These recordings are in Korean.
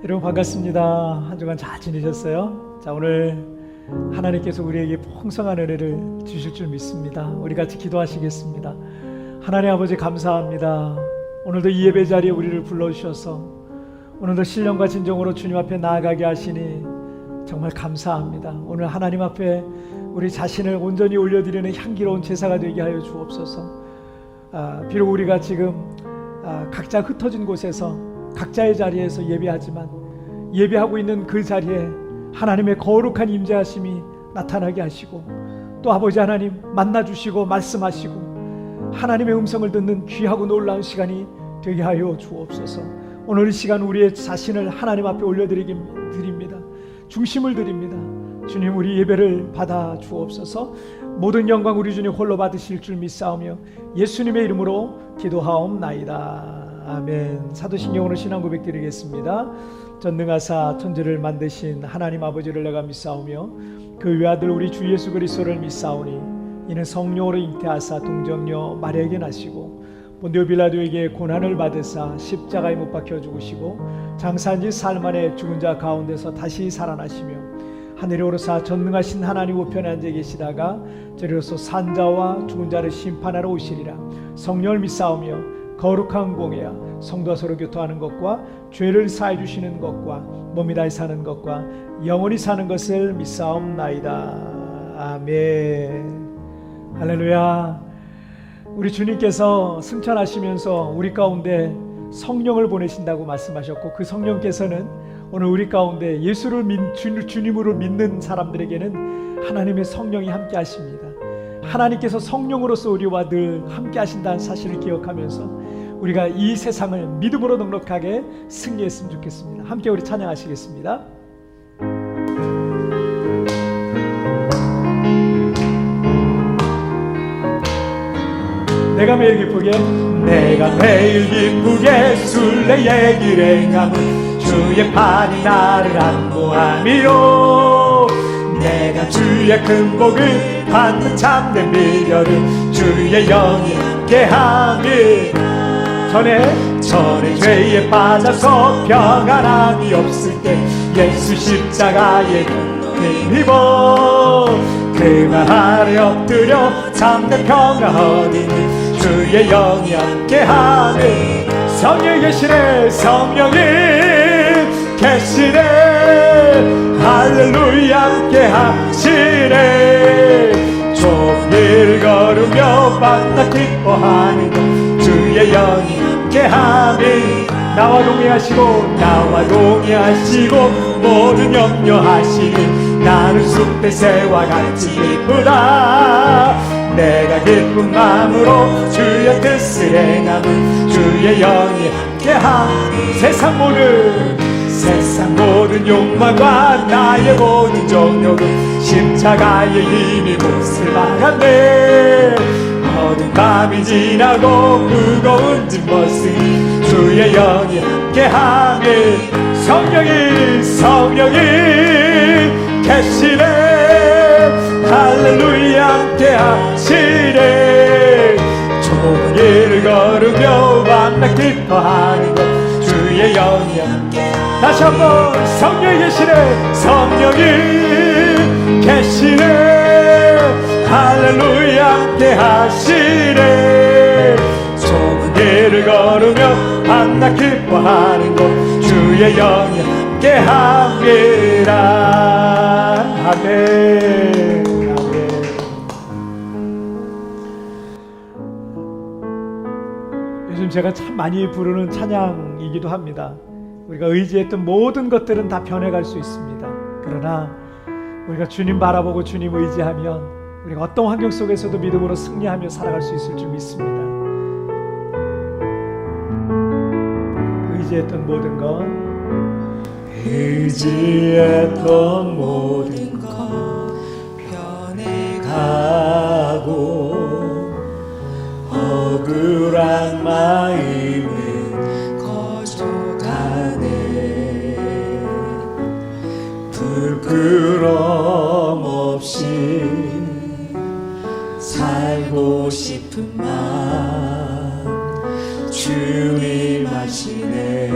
여러분 반갑습니다. 한 주간 잘 지내셨어요? 자, 오늘 하나님께서 우리에게 풍성한 은혜를 주실 줄 믿습니다. 우리 같이 기도하시겠습니다. 하나님 아버지 감사합니다. 오늘도 이 예배 자리에 우리를 불러주셔서 오늘도 신령과 진정으로 주님 앞에 나아가게 하시니 정말 감사합니다. 오늘 하나님 앞에 우리 자신을 온전히 올려드리는 향기로운 제사가 되게 하여 주옵소서. 비록 우리가 지금 각자 흩어진 곳에서 각자의 자리에서 예배하지만 예배하고 있는 그 자리에 하나님의 거룩한 임재하심이 나타나게 하시고 또 아버지 하나님 만나주시고 말씀하시고 하나님의 음성을 듣는 귀하고 놀라운 시간이 되게 하여 주옵소서. 오늘 이 시간 우리의 자신을 하나님 앞에 올려드립니다. 중심을 드립니다. 주님, 우리 예배를 받아 주옵소서. 모든 영광 우리 주님 홀로 받으실 줄 믿사오며 예수님의 이름으로 기도하옵나이다. 아멘. 사도신경으로 신앙 고백 드리겠습니다. 전능하사 천지를 만드신 하나님 아버지를 내가 믿사오며 그 외아들 우리 주 예수 그리스도를 믿사오니 이는 성령으로 잉태하사 동정녀 마리아에게 나시고 본디오 빌라도에게 고난을 받으사 십자가에 못 박혀 죽으시고 장사한 지 사흘 만에 죽은 자 가운데서 다시 살아나시며 하늘에 오르사 전능하신 하나님 우편에 앉아 계시다가 저리로서 산자와 죽은 자를 심판하러 오시리라. 성령을 믿사오며 거룩한 공예야 성도와 서로 교통하는 것과 죄를 사해 주시는 것과 몸이 다해 사는 것과 영원히 사는 것을 믿사옵나이다. 아멘. 할렐루야. 우리 주님께서 승천하시면서 우리 가운데 성령을 보내신다고 말씀하셨고 그 성령께서는 오늘 우리 가운데 예수를 주님으로 믿는 사람들에게는 하나님의 성령이 함께 하십니다. 하나님께서 성령으로서 우리와 늘 함께 하신다는 사실을 기억하면서 우리가 이 세상을 믿음으로 넉넉하게 승리했으면 좋겠습니다. 함께 우리 찬양하시겠습니다. 내가 매일 기쁘게 순례의 길에 행함은 주의 팔이 나를 안보함이요 내가 주의 큰 복을 받는 참된 비결은 주의 영이 함께함이 전에 죄에 빠져서 평안함이 없을 때 예수 십자가에 힘입어 그말 아래 엎드려 참된 평화 얻으니 주의 영이 함께하네 성령이 계시네 성령이 계시네 할렐루야 함께하시네 좁은 길 걸으며 만나 기뻐하는 것 주의 영이 함께하니 나와 동의하시고 모든 염려하시니 나는 숲의 새와 같이 기쁘다 내가 기쁜 마음으로 주의 뜻을 행함은 주의 영이 함께하니 세상 모든 욕망과 나의 모든 정욕은 십자가의 힘이 못을 막았네 어두운 밤이 지나고 무거운 짐 벗으니 주의 영이 함께하니 성령이 계시네 할렐루야 함께하시네 좁은 길을 걸으며 만나 기뻐하는 것 주의 영이 함께 다시 한번 성령이 계시네 할렐루야 함께하시네 좁은 길을 걸으며 만나 기뻐하는 것 주의 영이 함께합니다. 아멘. 요즘 제가 참 많이 부르는 찬양이기도 합니다. 우리가 의지했던 모든 것들은 다 변해갈 수 있습니다. 그러나 우리가 주님 바라보고 주님 의지하면 우리가 어떤 환경 속에서도 믿음으로 승리하며 살아갈 수 있을 줄 믿습니다. 의지했던 모든 것 변해가고 억울한 마음은 거져가네 부끄럼 없이 살고 싶은 마음 주님 아시네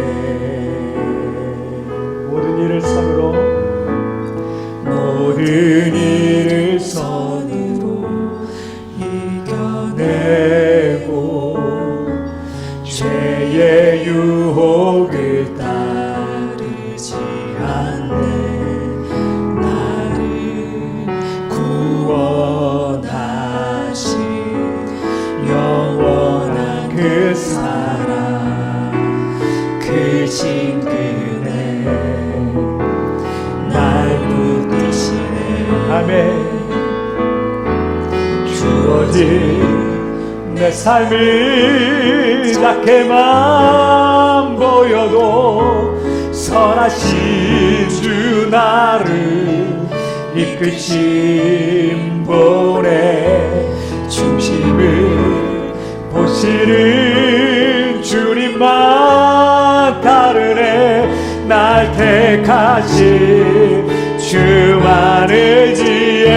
따르지 않네. 나를 구원하신 영원한 그 사랑, 그 친근해 날 붙드시네. 아멘. 주어진 내 삶이 작게만 보여도 선하신 주 나를 이끄신 분의 중심을 보시는 주님만 따르네. 날 택하신 주만 의지해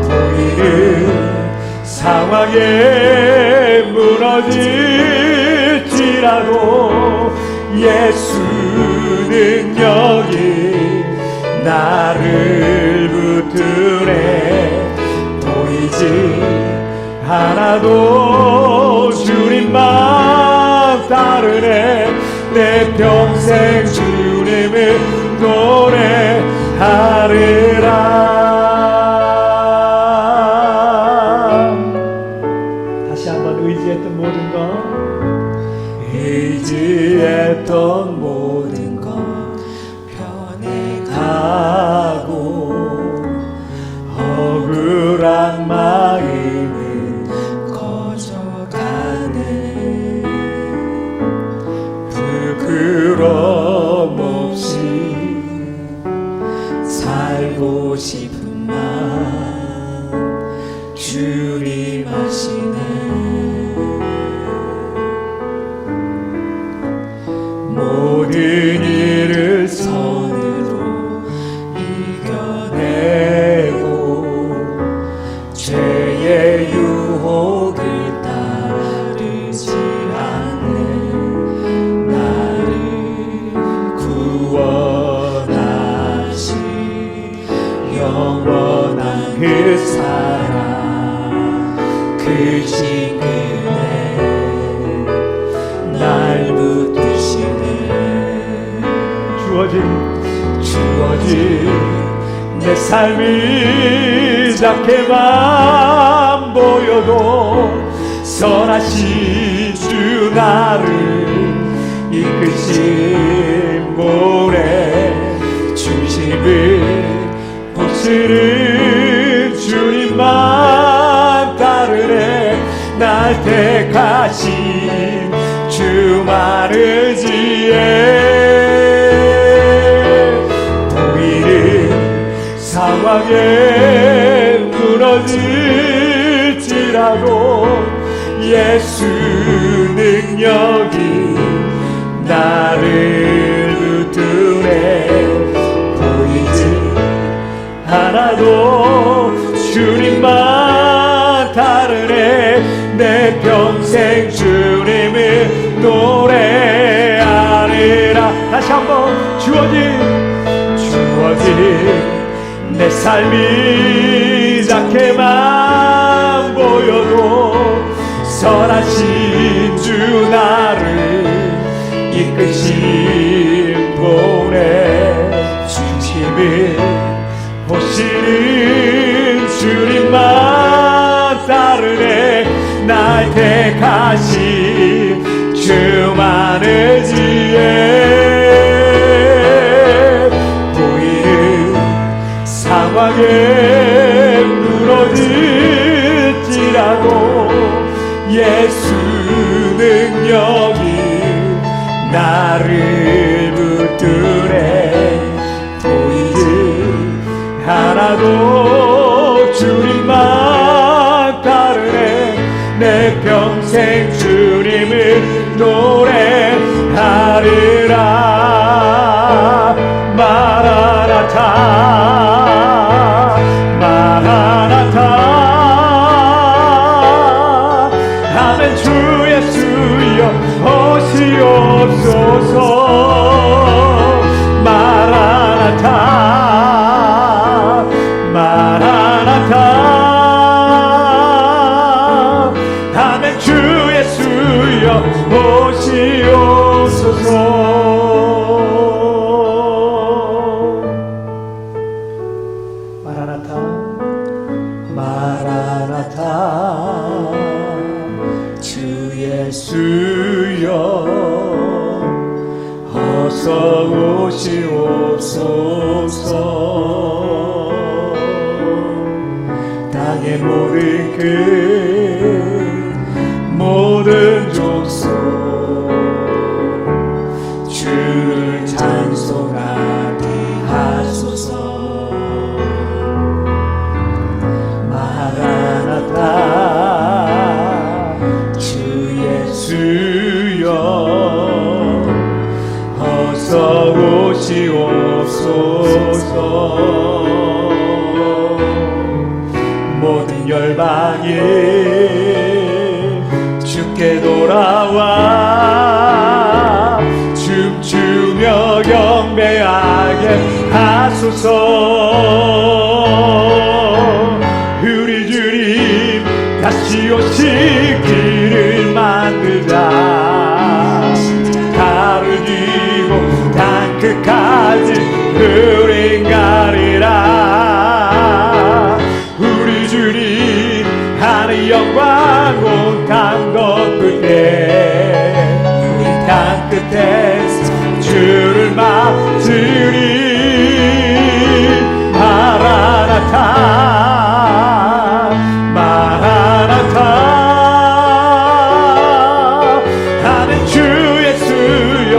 보이는 상황에 무너질지라도 예수 능력이 나를 붙드네. 보이지 않아도 주님만 따르네. 내 평생 주님을 노래하리라. 다시 한번 의지했던 모든 것, 의지했던 모든 것 변해가고 억울한 마음은 꺼져가네. 부끄럼 없이 살고 싶은 마음 주님 아시네. 모든 일을 선으로 이겨내고 죄의 유혹을 따르지 않네. 나를 구원하신 영원한 그 사랑, 그 친근해 날 붙드시네. 주어진 내 삶이 작게만 보여도 선하신 주 나를 이끄신 분의 중심을 보시는 주님만 따르네. 날 택하신 주만 의지해 보이는 상황에 무너질지라도 예수 능력이 나를 붙드네. 보이지 않아도 주님만 따르네. 내 평생 주님을 노래하리라. 다시 한번 주어진 내 삶이 작게만 보여도 선하신 주 나를 이끄신 분의 중심을 보시는 주님만 따르네. 날 택하신 주만 의지해 보이는 상황에 무너질지라도 예수 능력이 나를 붙드네. 보이지 않아도 주님만 따르네. 내 평생 주님을 노래하리라. 마라나타 마라나타 아멘. 주 예수여 오시옵소서. 마라나타 마라나타 아멘. 주 예수여 오시옵소서. 마라나타 마라나타 주 예수여 어서 오시옵소서. 땅의 모든 끝 모든 족속 주를 찬송하게 하소서. 마라나타 주 예수여 어서 오시옵소서. 모든 열방이 주께 돌아와 춤추며 경배하게 하소서. 우리 주님 다시 오실 길을 만들자. 달을 지고 땅끝까지 우린 가리라. 우리 주님 하늘 영광 온 땅 덮을게. 우리 땅 끝에서 주를 맞으리. 마라나타 마라나타 하는 주 예수여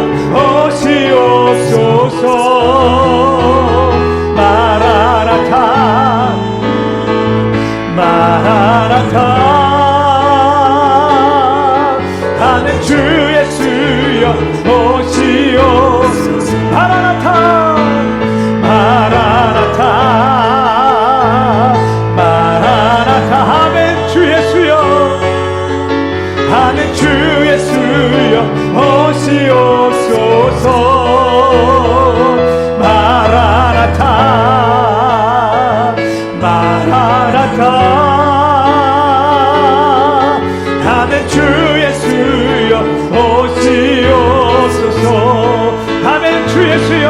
오시옵소서. 마라나타 마라나타 하는 주 예수여 오시옵소서. 마라나타 마라나타 마라나타 아멘. 주 예수여 아멘. 주 예수여 오시옵소서. 마라나타 마라나타 아멘. 주 예수여 오시옵소서. 아멘. 주 예수여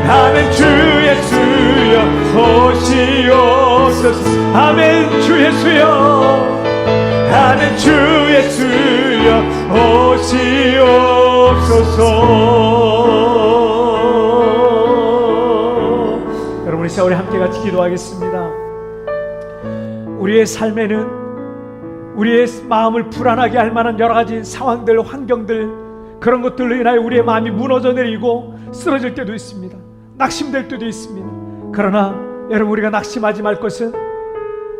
아멘. 주 예수여 오시옵소서. 아멘. 주 예수여 아멘. 주 예수여 오시옵소서. 여러분, 이 세월에 함께 같이 기도하겠습니다. 우리의 삶에는 우리의 마음을 불안하게 할 만한 여러 가지 상황들, 환경들, 그런 것들로 인하여 우리의 마음이 무너져 내리고 쓰러질 때도 있습니다. 낙심될 때도 있습니다. 그러나 여러분, 우리가 낙심하지 말 것은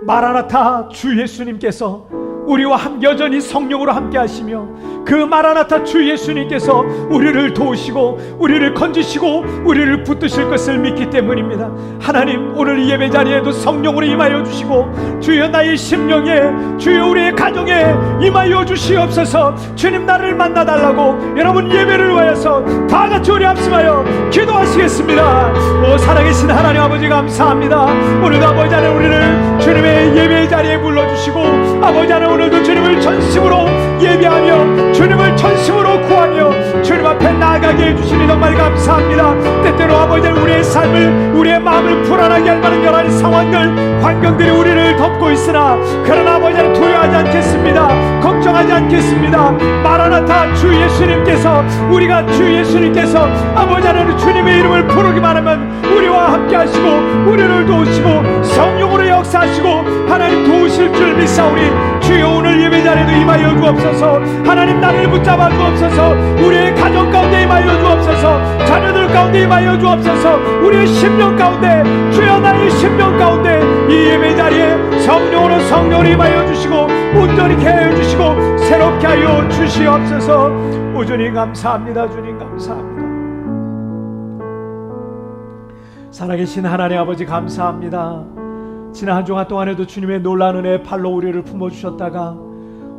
마라나타 주 예수님께서 우리와 함께 여전히 성령으로 함께 하시며, 그 마라나타 주 예수님께서 우리를 도우시고 우리를 건지시고 우리를 붙드실 것을 믿기 때문입니다. 하나님, 오늘 이 예배 자리에도 성령으로 임하여 주시고, 주여 나의 심령에, 주여 우리의 가정에 임하여 주시옵소서. 주님, 나를 만나달라고 여러분 예배를 위해서 다 같이 우리 합심하여 기도하시겠습니다. 오 살아계신 하나님 아버지, 감사합니다. 오늘도 아버지 하나님 우리를 주님의 예배 자리에 불러주시고, 아버지 하나님 오늘도 주님을 전심으로 예배하며 주님을 전심으로 구하며 주님 앞에 나아가게 해주시니 정말 감사합니다. 때때로 아버지 우리의 삶을, 우리의 마음을 불안하게 할 만한 여러 가지 상황들, 환경들이 우리를 덮고 있으나, 그러나 아버지 두려워하지 않겠습니다. 걱정하지 않겠습니다. 마라나타 주 예수님께서, 우리가 주 예수님께서 아버지 하나님 주님의 이름을 부르기만 하면 우리와 함께 하시고 우리를 도우시고 성령으로 역사하시고 하나님 도우실 줄 믿사오니, 주여 오늘 예배 자리에도 임하여 주옵소서. 하나님, 나를 붙잡아 주옵소서. 우리의 가정 가운데 임하여 주옵소서. 자녀들 가운데 임하여 주옵소서. 우리의 심령 가운데, 주여 나의 심령 가운데 이 예배 자리에 성령으로 임하여 주시고 온전히 개하여 주시고 새롭게 하여 주시옵소서. 오 주님 감사합니다. 주님 감사합니다. 살아계신 하나님 아버지, 감사합니다. 지난 한 주간 동안에도 주님의 놀라운 은혜의 팔로 우리를 품어주셨다가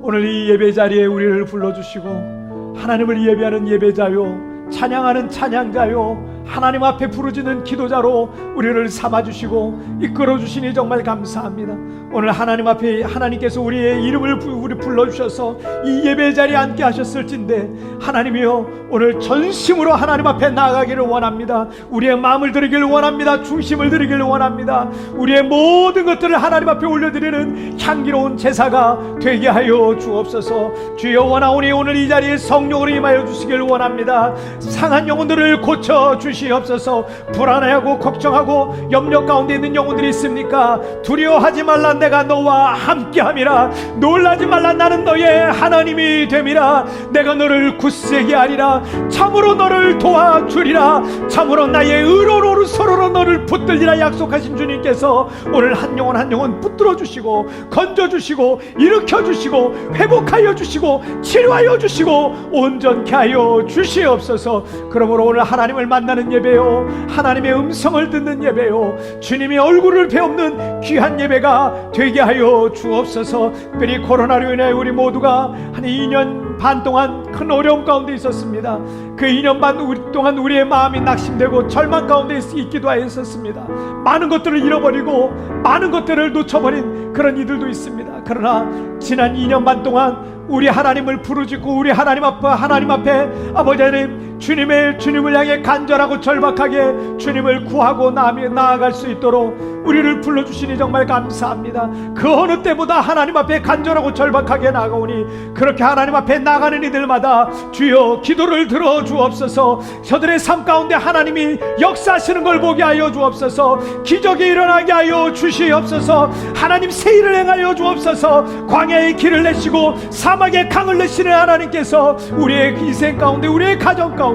오늘 이 예배 자리에 우리를 불러주시고, 하나님을 예배하는 예배자요, 찬양하는 찬양자요, 하나님 앞에 부르짖는 기도자로 우리를 삼아주시고 이끌어주시니 정말 감사합니다. 오늘 하나님 앞에 하나님께서 우리의 이름을 불러주셔서 이 예배 자리에 앉게 하셨을진데 하나님이여 오늘 전심으로 하나님 앞에 나아가기를 원합니다. 우리의 마음을 드리기를 원합니다. 중심을 드리기를 원합니다. 우리의 모든 것들을 하나님 앞에 올려드리는 향기로운 제사가 되게 하여 주옵소서. 주여 원하오니 오늘 이 자리에 성령으로 임하여 주시길 원합니다. 상한 영혼들을 고쳐 주시옵소서. 불안해하고 걱정하고 염려 가운데 있는 영혼들이 있습니까? 두려워하지 말라, 내가 너와 함께함이라. 놀라지 말라, 나는 너의 하나님이 됨이라. 내가 너를 굳세게 하리라. 참으로 너를 도와주리라. 참으로 나의 의로로 서로로 너를 붙들리라 약속하신 주님께서 오늘 한 영혼 한 영혼 붙들어 주시고 건져 주시고 일으켜 주시고 회복하여 주시고 치료하여 주시고 온전케 하여 주시옵소서. 그러므로 오늘 하나님을 만나는 예배요, 하나님의 음성을 듣는 예배요, 주님의 얼굴을 배우는 귀한 예배가 되게 하여 주옵소서. 특별히 코로나로 인해 우리 모두가 한 2년 반 동안 큰 어려움 가운데 있었습니다. 그 2년 반 동안 우리의 마음이 낙심되고 절망 가운데 있기도 하였었습니다. 많은 것들을 잃어버리고 많은 것들을 놓쳐버린 그런 이들도 있습니다. 그러나 지난 2년 반 동안 우리 하나님을 부르짖고 우리 하나님 앞에 아버지 하나님 주님을 향해 간절하고 절박하게 주님을 구하고 나아갈 수 있도록 우리를 불러주시니 정말 감사합니다. 그 어느 때보다 하나님 앞에 간절하고 절박하게 나아가오니 그렇게 하나님 앞에 나가는 이들마다 주여 기도를 들어 주옵소서. 저들의 삶 가운데 하나님이 역사하시는 걸 보게 하여 주옵소서. 기적이 일어나게 하여 주시옵소서. 하나님 새 일을 행하여 주옵소서. 광야의 길을 내시고 사막의 강을 내시는 하나님께서 우리의 인생 가운데 우리의 가정 가운데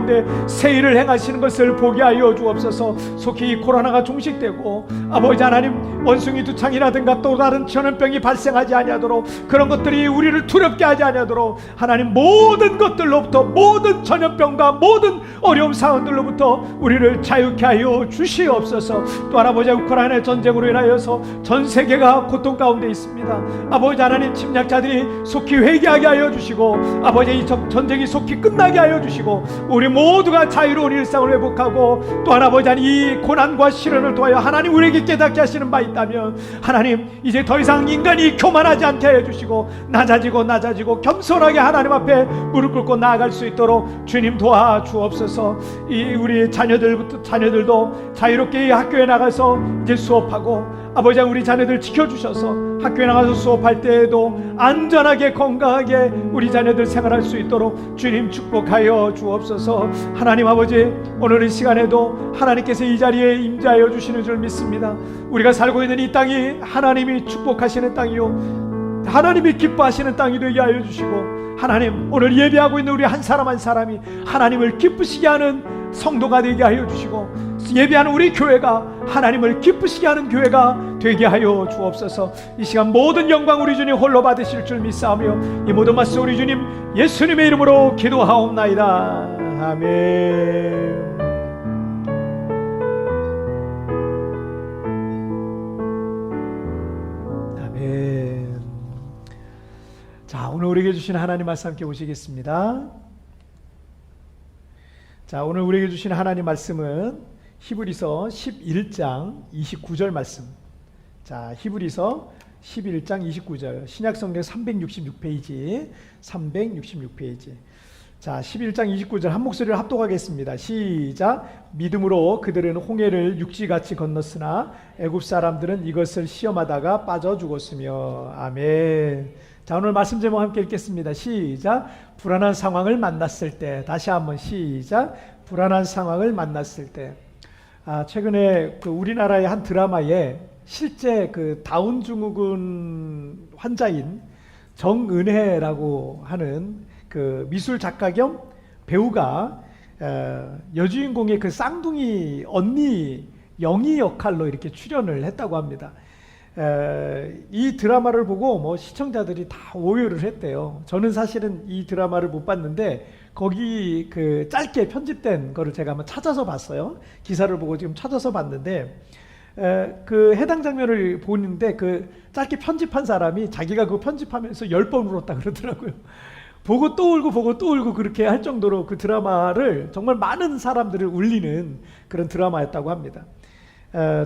새 일을 행하시는 것을 보게 하여 주옵소서. 속히 이 코로나가 종식되고 아버지 하나님 원숭이 두창이라든가 또 다른 전염병이 발생하지 아니하도록 그런 것들이 우리를 두렵게 하지 아니하도록 하나님 모든 것들로부터 모든 전염병과 모든 어려움 상황들로부터 우리를 자유케 하여 주시옵소서. 또 아버지 우크라이나 전쟁으로 인하여서 전 세계가 고통 가운데 있습니다. 아버지 하나님 침략자들이 속히 회개하게 하여 주시고 아버지 이 전쟁이 속히 끝나게 하여 주시고 우리 모두가 자유로운 일상을 회복하고 또한 아버지 하나님 이 고난과 시련을 도하여 하나님 우리에게 깨닫게 하시는 바 있다면 하나님 이제 더 이상 인간이 교만하지 않게 하여 주시고 낮아지고 겸손하게 하나님 앞에 무릎 꿇고 나아갈 수 있도록 주님 도와 주옵소서. 이 우리 자녀들도 자유롭게 학교에 나가서 이제 수업하고 아버지 우리 자녀들 지켜주셔서 학교에 나가서 수업할 때에도 안전하게 건강하게 우리 자녀들 생활할 수 있도록 주님 축복하여 주옵소서. 하나님 아버지 오늘 이 시간에도 하나님께서 이 자리에 임재하여 주시는 줄 믿습니다. 우리가 살고 있는 이 땅이 하나님이 축복하시는 땅이요 하나님이 기뻐하시는 땅이 되게 하여 주시고 하나님 오늘 예배하고 있는 우리 한 사람 한 사람이 하나님을 기쁘시게 하는 성도가 되게 하여 주시고 예배하는 우리 교회가 하나님을 기쁘시게 하는 교회가 되게 하여 주옵소서. 이 시간 모든 영광 우리 주님 홀로 받으실 줄 믿사오며 이 모든 말씀 우리 주님 예수님의 이름으로 기도하옵나이다. 아멘. 아멘. 자, 오늘 우리에게 주신 하나님 말씀 함께 보시겠습니다. 자, 오늘 우리에게 주신 하나님 말씀은 히브리서 11장 29절 말씀. 자, 히브리서 11장 29절 신약성경 366페이지 366페이지. 자, 11장 29절 한 목소리를 합독하겠습니다. 시작. 믿음으로 그들은 홍해를 육지같이 건넜으나 애굽 사람들은 이것을 시험하다가 빠져 죽었으며. 아멘. 자, 오늘 말씀 제목 함께 읽겠습니다. 시작. 불안한 상황을 만났을 때. 다시 한번 시작. 불안한 상황을 만났을 때. 최근에 그 우리나라의 한 드라마에 실제 그 다운 증후군 환자인 정은혜라고 하는 그 미술 작가 겸 배우가 여주인공의 그 쌍둥이 언니 영희 역할로 이렇게 출연을 했다고 합니다. 이 드라마를 보고 뭐 시청자들이 다 오열을 했대요. 저는 사실은 이 드라마를 못 봤는데 거기 그 짧게 편집된 거를 제가 한번 찾아서 봤어요. 기사를 보고 지금 찾아서 봤는데 그 해당 장면을 보는데 그 짧게 편집한 사람이 자기가 그거 편집하면서 10번 울었다 그러더라고요. 보고 또 울고 보고 또 울고 그렇게 할 정도로 그 드라마를 정말 많은 사람들을 울리는 그런 드라마였다고 합니다.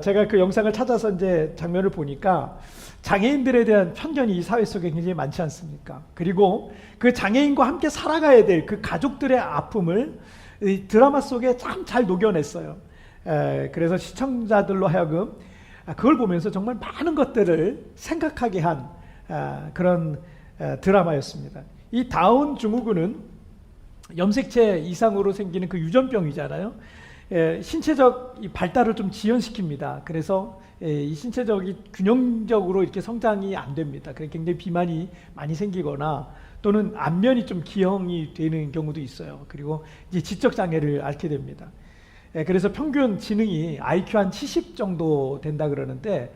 제가 그 영상을 찾아서 이제 장면을 보니까 장애인들에 대한 편견이 이 사회 속에 굉장히 많지 않습니까? 그리고 그 장애인과 함께 살아가야 될 그 가족들의 아픔을 이 드라마 속에 참 잘 녹여냈어요. 그래서 시청자들로 하여금 그걸 보면서 정말 많은 것들을 생각하게 한 그런 드라마였습니다. 이 다운 증후군은 염색체 이상으로 생기는 그 유전병이잖아요. 신체적 발달을 좀 지연시킵니다. 그래서 이 신체적이 균형적으로 이렇게 성장이 안 됩니다. 그래서 굉장히 비만이 많이 생기거나 또는 안면이 좀 기형이 되는 경우도 있어요. 그리고 이제 지적 장애를 앓게 됩니다. 그래서 평균 지능이 IQ 한 70 정도 된다 그러는데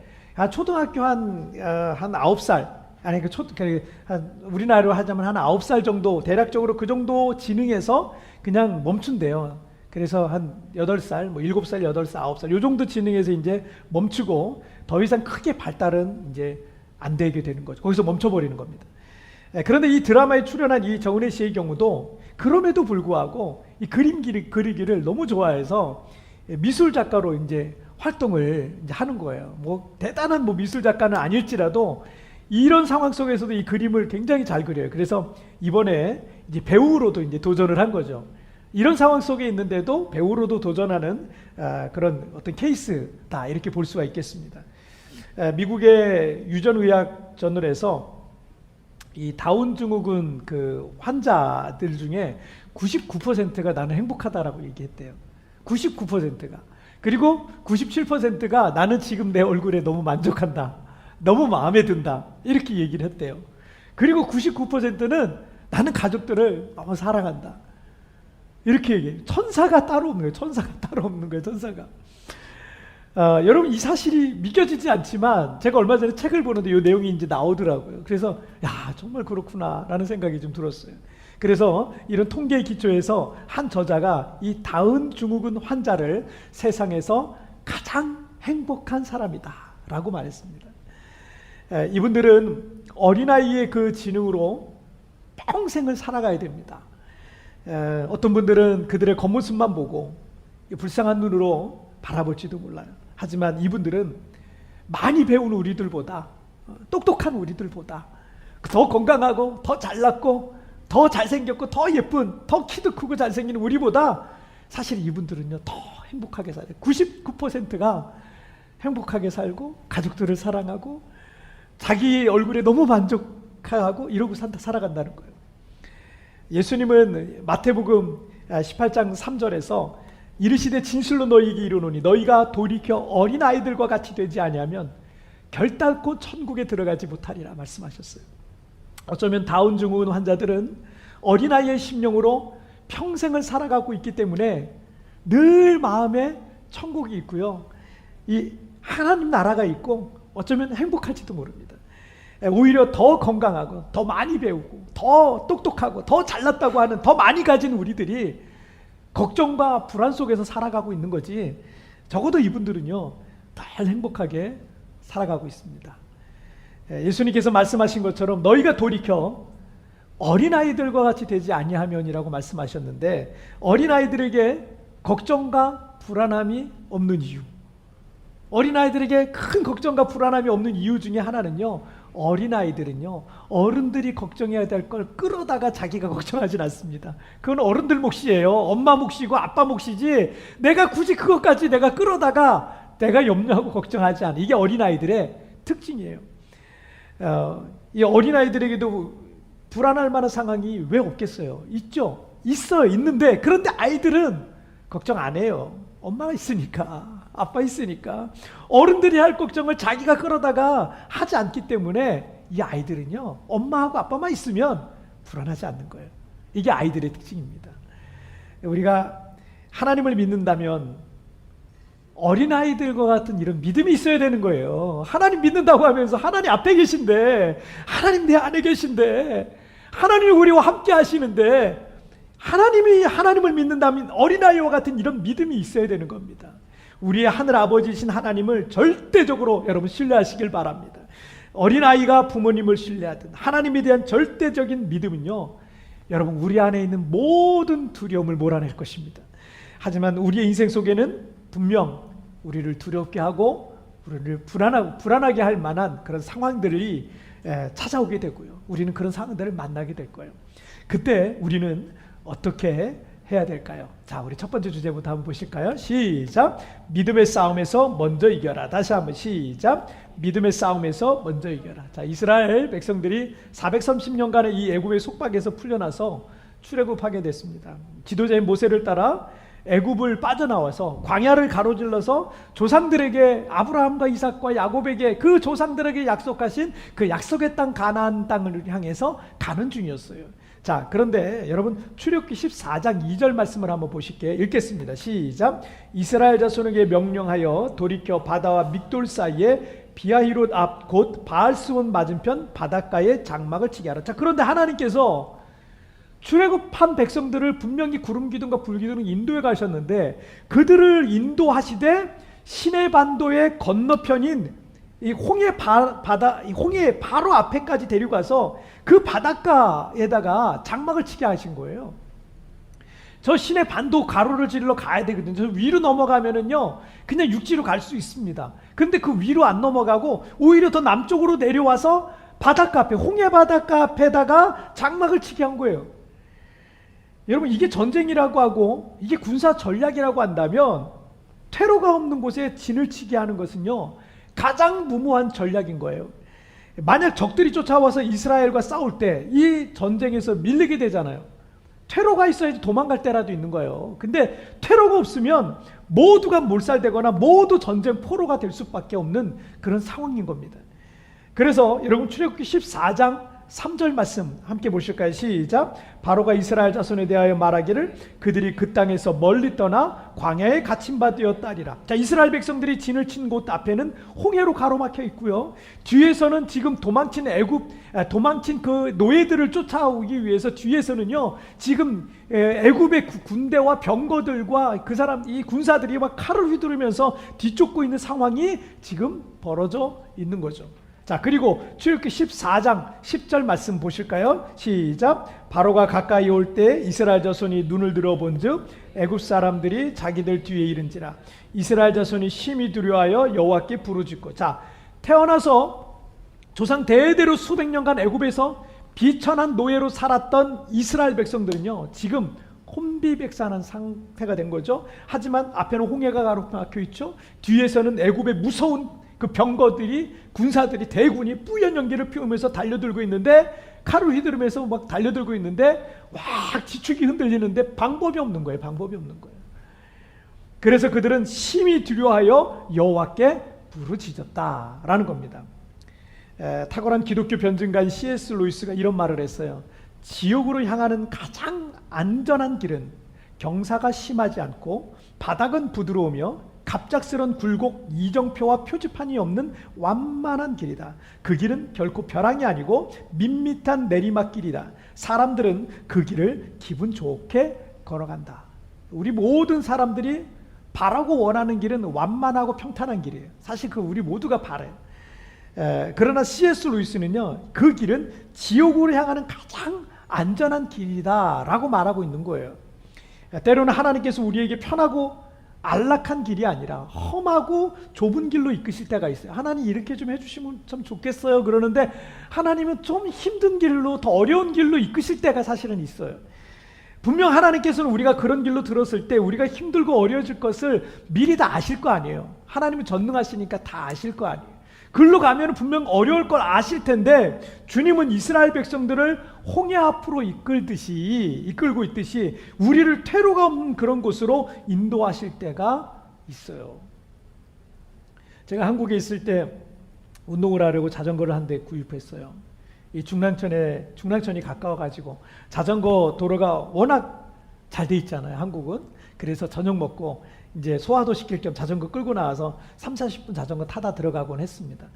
초등학교 한 9살 아니 우리나라로 하자면 한 9살 정도 대략적으로 그 정도 지능에서 그냥 멈춘대요. 그래서 한 8살, 뭐 7살, 8살, 9살 요 정도 지능에서 이제 멈추고 더 이상 크게 발달은 이제 안 되게 되는 거죠. 거기서 멈춰버리는 겁니다. 그런데 이 드라마에 출연한 이 정은혜 씨의 경우도 그럼에도 불구하고 이 그리기를 너무 좋아해서 미술 작가로 이제 활동을 이제 하는 거예요. 뭐 대단한 뭐 미술 작가는 아닐지라도 이런 상황 속에서도 이 그림을 굉장히 잘 그려요. 그래서 이번에 이제 배우로도 이제 도전을 한 거죠. 이런 상황 속에 있는데도 배우로도 도전하는 그런 어떤 케이스다 이렇게 볼 수가 있겠습니다. 미국의 유전의학 저널에서 이 다운 증후군 그 환자들 중에 99%가 나는 행복하다라고 얘기했대요. 99%가. 그리고 97%가 나는 지금 내 얼굴에 너무 만족한다. 너무 마음에 든다. 이렇게 얘기를 했대요. 그리고 99%는 나는 가족들을 너무 사랑한다. 이렇게 얘기해요. 천사가 따로 없는 거예요. 천사가 따로 없는 거예요. 천사가. 여러분 이 사실이 믿겨지지 않지만 제가 얼마 전에 책을 보는데 이 내용이 이제 나오더라고요. 그래서 야 정말 그렇구나 라는 생각이 좀 들었어요. 그래서 이런 통계의 기초에서 한 저자가 이 다운 증후군 환자를 세상에서 가장 행복한 사람이다 라고 말했습니다. 이분들은 어린아이의 그 지능으로 평생을 살아가야 됩니다. 어떤 분들은 그들의 겉모습만 보고 불쌍한 눈으로 바라볼지도 몰라요. 하지만 이분들은 많이 배운 우리들보다 똑똑한 우리들보다 더 건강하고 더 잘났고 더 잘생겼고 더 예쁜 더 키도 크고 잘생긴 우리보다 사실 이분들은요 더 행복하게 살아요. 99%가 행복하게 살고 가족들을 사랑하고 자기 얼굴에 너무 만족하고 이러고 살아간다는 거예요. 예수님은 마태복음 18장 3절에서 이르시되 진실로 너희에게 이르노니 너희가 돌이켜 어린아이들과 같이 되지 아니하면 결단코 천국에 들어가지 못하리라 말씀하셨어요. 어쩌면 다운 증후군 환자들은 어린아이의 심령으로 평생을 살아가고 있기 때문에 늘 마음에 천국이 있고요. 이 하나님 나라가 있고 어쩌면 행복할지도 모릅니다. 오히려 더 건강하고 더 많이 배우고 더 똑똑하고 더 잘났다고 하는 더 많이 가진 우리들이 걱정과 불안 속에서 살아가고 있는 거지 적어도 이분들은요 덜 행복하게 살아가고 있습니다. 예수님께서 말씀하신 것처럼 너희가 돌이켜 어린아이들과 같이 되지 아니하면이라고 말씀하셨는데 어린아이들에게 걱정과 불안함이 없는 이유, 어린아이들에게 큰 걱정과 불안함이 없는 이유 중에 하나는요 어린아이들은요 어른들이 걱정해야 될 걸 끌어다가 자기가 걱정하진 않습니다. 그건 어른들 몫이에요. 엄마 몫이고 아빠 몫이지 내가 굳이 그것까지 내가 끌어다가 내가 염려하고 걱정하지 않아. 이게 어린아이들의 특징이에요. 이 어린아이들에게도 불안할 만한 상황이 왜 없겠어요? 있죠. 있어요. 있는데 그런데 아이들은 걱정 안 해요. 엄마가 있으니까, 아빠 있으니까. 어른들이 할 걱정을 자기가 끌어다가 하지 않기 때문에 이 아이들은요 엄마하고 아빠만 있으면 불안하지 않는 거예요. 이게 아이들의 특징입니다. 우리가 하나님을 믿는다면 어린아이들과 같은 이런 믿음이 있어야 되는 거예요. 하나님 믿는다고 하면서 하나님 앞에 계신데, 하나님 내 안에 계신데, 하나님이 우리와 함께 하시는데 하나님을 믿는다면 어린아이와 같은 이런 믿음이 있어야 되는 겁니다. 우리의 하늘 아버지이신 하나님을 절대적으로 여러분 신뢰하시길 바랍니다. 어린아이가 부모님을 신뢰하든 하나님에 대한 절대적인 믿음은요 여러분 우리 안에 있는 모든 두려움을 몰아낼 것입니다. 하지만 우리의 인생 속에는 분명 우리를 두렵게 하고 우리를 불안하게 할 만한 그런 상황들이 찾아오게 되고요. 우리는 그런 상황들을 만나게 될 거예요. 그때 우리는 어떻게 해야 될까요? 자, 우리 첫 번째 주제부터 한번 보실까요? 시작. 믿음의 싸움에서 먼저 이겨라. 다시 한번 시작. 믿음의 싸움에서 먼저 이겨라. 자, 이스라엘 백성들이 430년간의 이 애굽의 속박에서 풀려나서 출애굽하게 됐습니다. 지도자인 모세를 따라 애굽을 빠져나와서 광야를 가로질러서 조상들에게 아브라함과 이삭과 야곱에게 그 조상들에게 약속하신 그 약속의 땅 가나안 땅을 향해서 가는 중이었어요. 자, 그런데 여러분 출애굽기 14장 2절 말씀을 한번 보실게요. 읽겠습니다. 시작. 이스라엘 자손에게 명령하여 돌이켜 바다와 믹돌 사이에 비하히롯 앞 곧 바알스온 맞은편 바닷가에 장막을 치게 하라. 자, 그런데 하나님께서 출애굽한 백성들을 분명히 구름 기둥과 불 기둥으로 인도해 가셨는데 그들을 인도하시되 시내 반도의 건너편인 이 홍해 바다, 이 홍해 바로 앞에까지 데려가서 그 바닷가에다가 장막을 치게 하신 거예요. 저 시내 반도 가로를 질러 가야 되거든요. 저 위로 넘어가면은요, 그냥 육지로 갈 수 있습니다. 근데 그 위로 안 넘어가고 오히려 더 남쪽으로 내려와서 바닷가 앞에, 홍해 바닷가 앞에다가 장막을 치게 한 거예요. 여러분, 이게 전쟁이라고 하고 이게 군사 전략이라고 한다면 퇴로가 없는 곳에 진을 치게 하는 것은요, 가장 무모한 전략인 거예요. 만약 적들이 쫓아와서 이스라엘과 싸울 때 이 전쟁에서 밀리게 되잖아요. 퇴로가 있어야지 도망갈 때라도 있는 거예요. 근데 퇴로가 없으면 모두가 몰살되거나 모두 전쟁 포로가 될 수밖에 없는 그런 상황인 겁니다. 그래서 여러분 출애굽기 14장 3절 말씀 함께 보실까요? 시작. 바로가 이스라엘 자손에 대하여 말하기를 그들이 그 땅에서 멀리 떠나 광야에 갇힌 바 되었다리라. 자, 이스라엘 백성들이 진을 친 곳 앞에는 홍해로 가로막혀 있고요. 뒤에서는 지금 도망친 그 노예들을 쫓아오기 위해서 뒤에서는요, 지금 애굽의 군대와 병거들과 이 군사들이 막 칼을 휘두르면서 뒤쫓고 있는 상황이 지금 벌어져 있는 거죠. 자, 그리고 출애굽기 14장 10절 말씀 보실까요? 시작. 바로가 가까이 올 때 이스라엘 자손이 눈을 들어본즉 애굽 사람들이 자기들 뒤에 이른지라. 이스라엘 자손이 심히 두려워하여 여호와께 부르짖고. 자, 태어나서 조상 대대로 수백 년간 애굽에서 비천한 노예로 살았던 이스라엘 백성들은요, 지금 혼비백산한 상태가 된 거죠. 하지만 앞에는 홍해가 가로막혀 있죠. 뒤에서는 애굽의 무서운 그 병거들이, 군사들이, 대군이 뿌연 연기를 피우면서 달려들고 있는데, 칼을 휘두르면서 막 달려들고 있는데 막 지축이 흔들리는데 방법이 없는 거예요. 방법이 없는 거예요. 그래서 그들은 심히 두려워하여 여호와께 부르짖었다라는 겁니다. 탁월한 기독교 변증가인 C.S. 루이스가 이런 말을 했어요. 지옥으로 향하는 가장 안전한 길은 경사가 심하지 않고 바닥은 부드러우며 갑작스런 굴곡, 이정표와 표지판이 없는 완만한 길이다. 그 길은 결코 벼랑이 아니고 밋밋한 내리막길이다. 사람들은 그 길을 기분 좋게 걸어간다. 우리 모든 사람들이 바라고 원하는 길은 완만하고 평탄한 길이에요. 사실 그 우리 모두가 바라요. 그러나 C.S. 루이스는요, 그 길은 지옥으로 향하는 가장 안전한 길이다 라고 말하고 있는 거예요. 때로는 하나님께서 우리에게 편하고 안락한 길이 아니라 험하고 좁은 길로 이끄실 때가 있어요. 하나님 이렇게 좀 해주시면 참 좋겠어요. 그러는데 하나님은 좀 힘든 길로, 더 어려운 길로 이끄실 때가 사실은 있어요. 분명 하나님께서는 우리가 그런 길로 들었을 때 우리가 힘들고 어려워질 것을 미리 다 아실 거 아니에요. 하나님은 전능하시니까 다 아실 거 아니에요. 글로 가면 분명 어려울 걸 아실 텐데 주님은 이스라엘 백성들을 홍해 앞으로 이끌고 있듯이 우리를 퇴로가 없는 그런 곳으로 인도하실 때가 있어요. 제가 한국에 있을 때 운동을 하려고 자전거를 한 대 구입했어요. 이 중랑천이 가까워가지고 자전거 도로가 워낙 잘 돼 있잖아요, 한국은. 그래서 저녁 먹고 이제 소화도 시킬 겸 자전거 끌고 나와서 30-40분 자전거 타다 들어가곤 했습니다.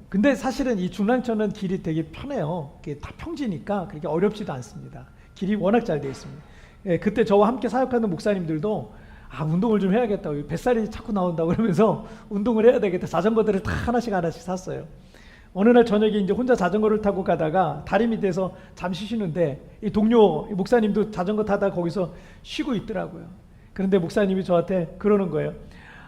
근데 사실은 이 중랑천은 길이 되게 편해요. 다 평지니까 그렇게 어렵지도 않습니다. 길이 워낙 잘 돼 있습니다. 그때 저와 함께 사역하는 목사님들도 운동을 좀 해야겠다고, 뱃살이 자꾸 나온다고 그러면서 운동을 해야 되겠다, 자전거들을 다 하나씩 샀어요. 어느 날 저녁에 이제 혼자 자전거를 타고 가다가 다리 밑에서 잠시 쉬는데 이 동료 목사님도 자전거 타다 거기서 쉬고 있더라고요. 그런데 목사님이 저한테 그러는 거예요.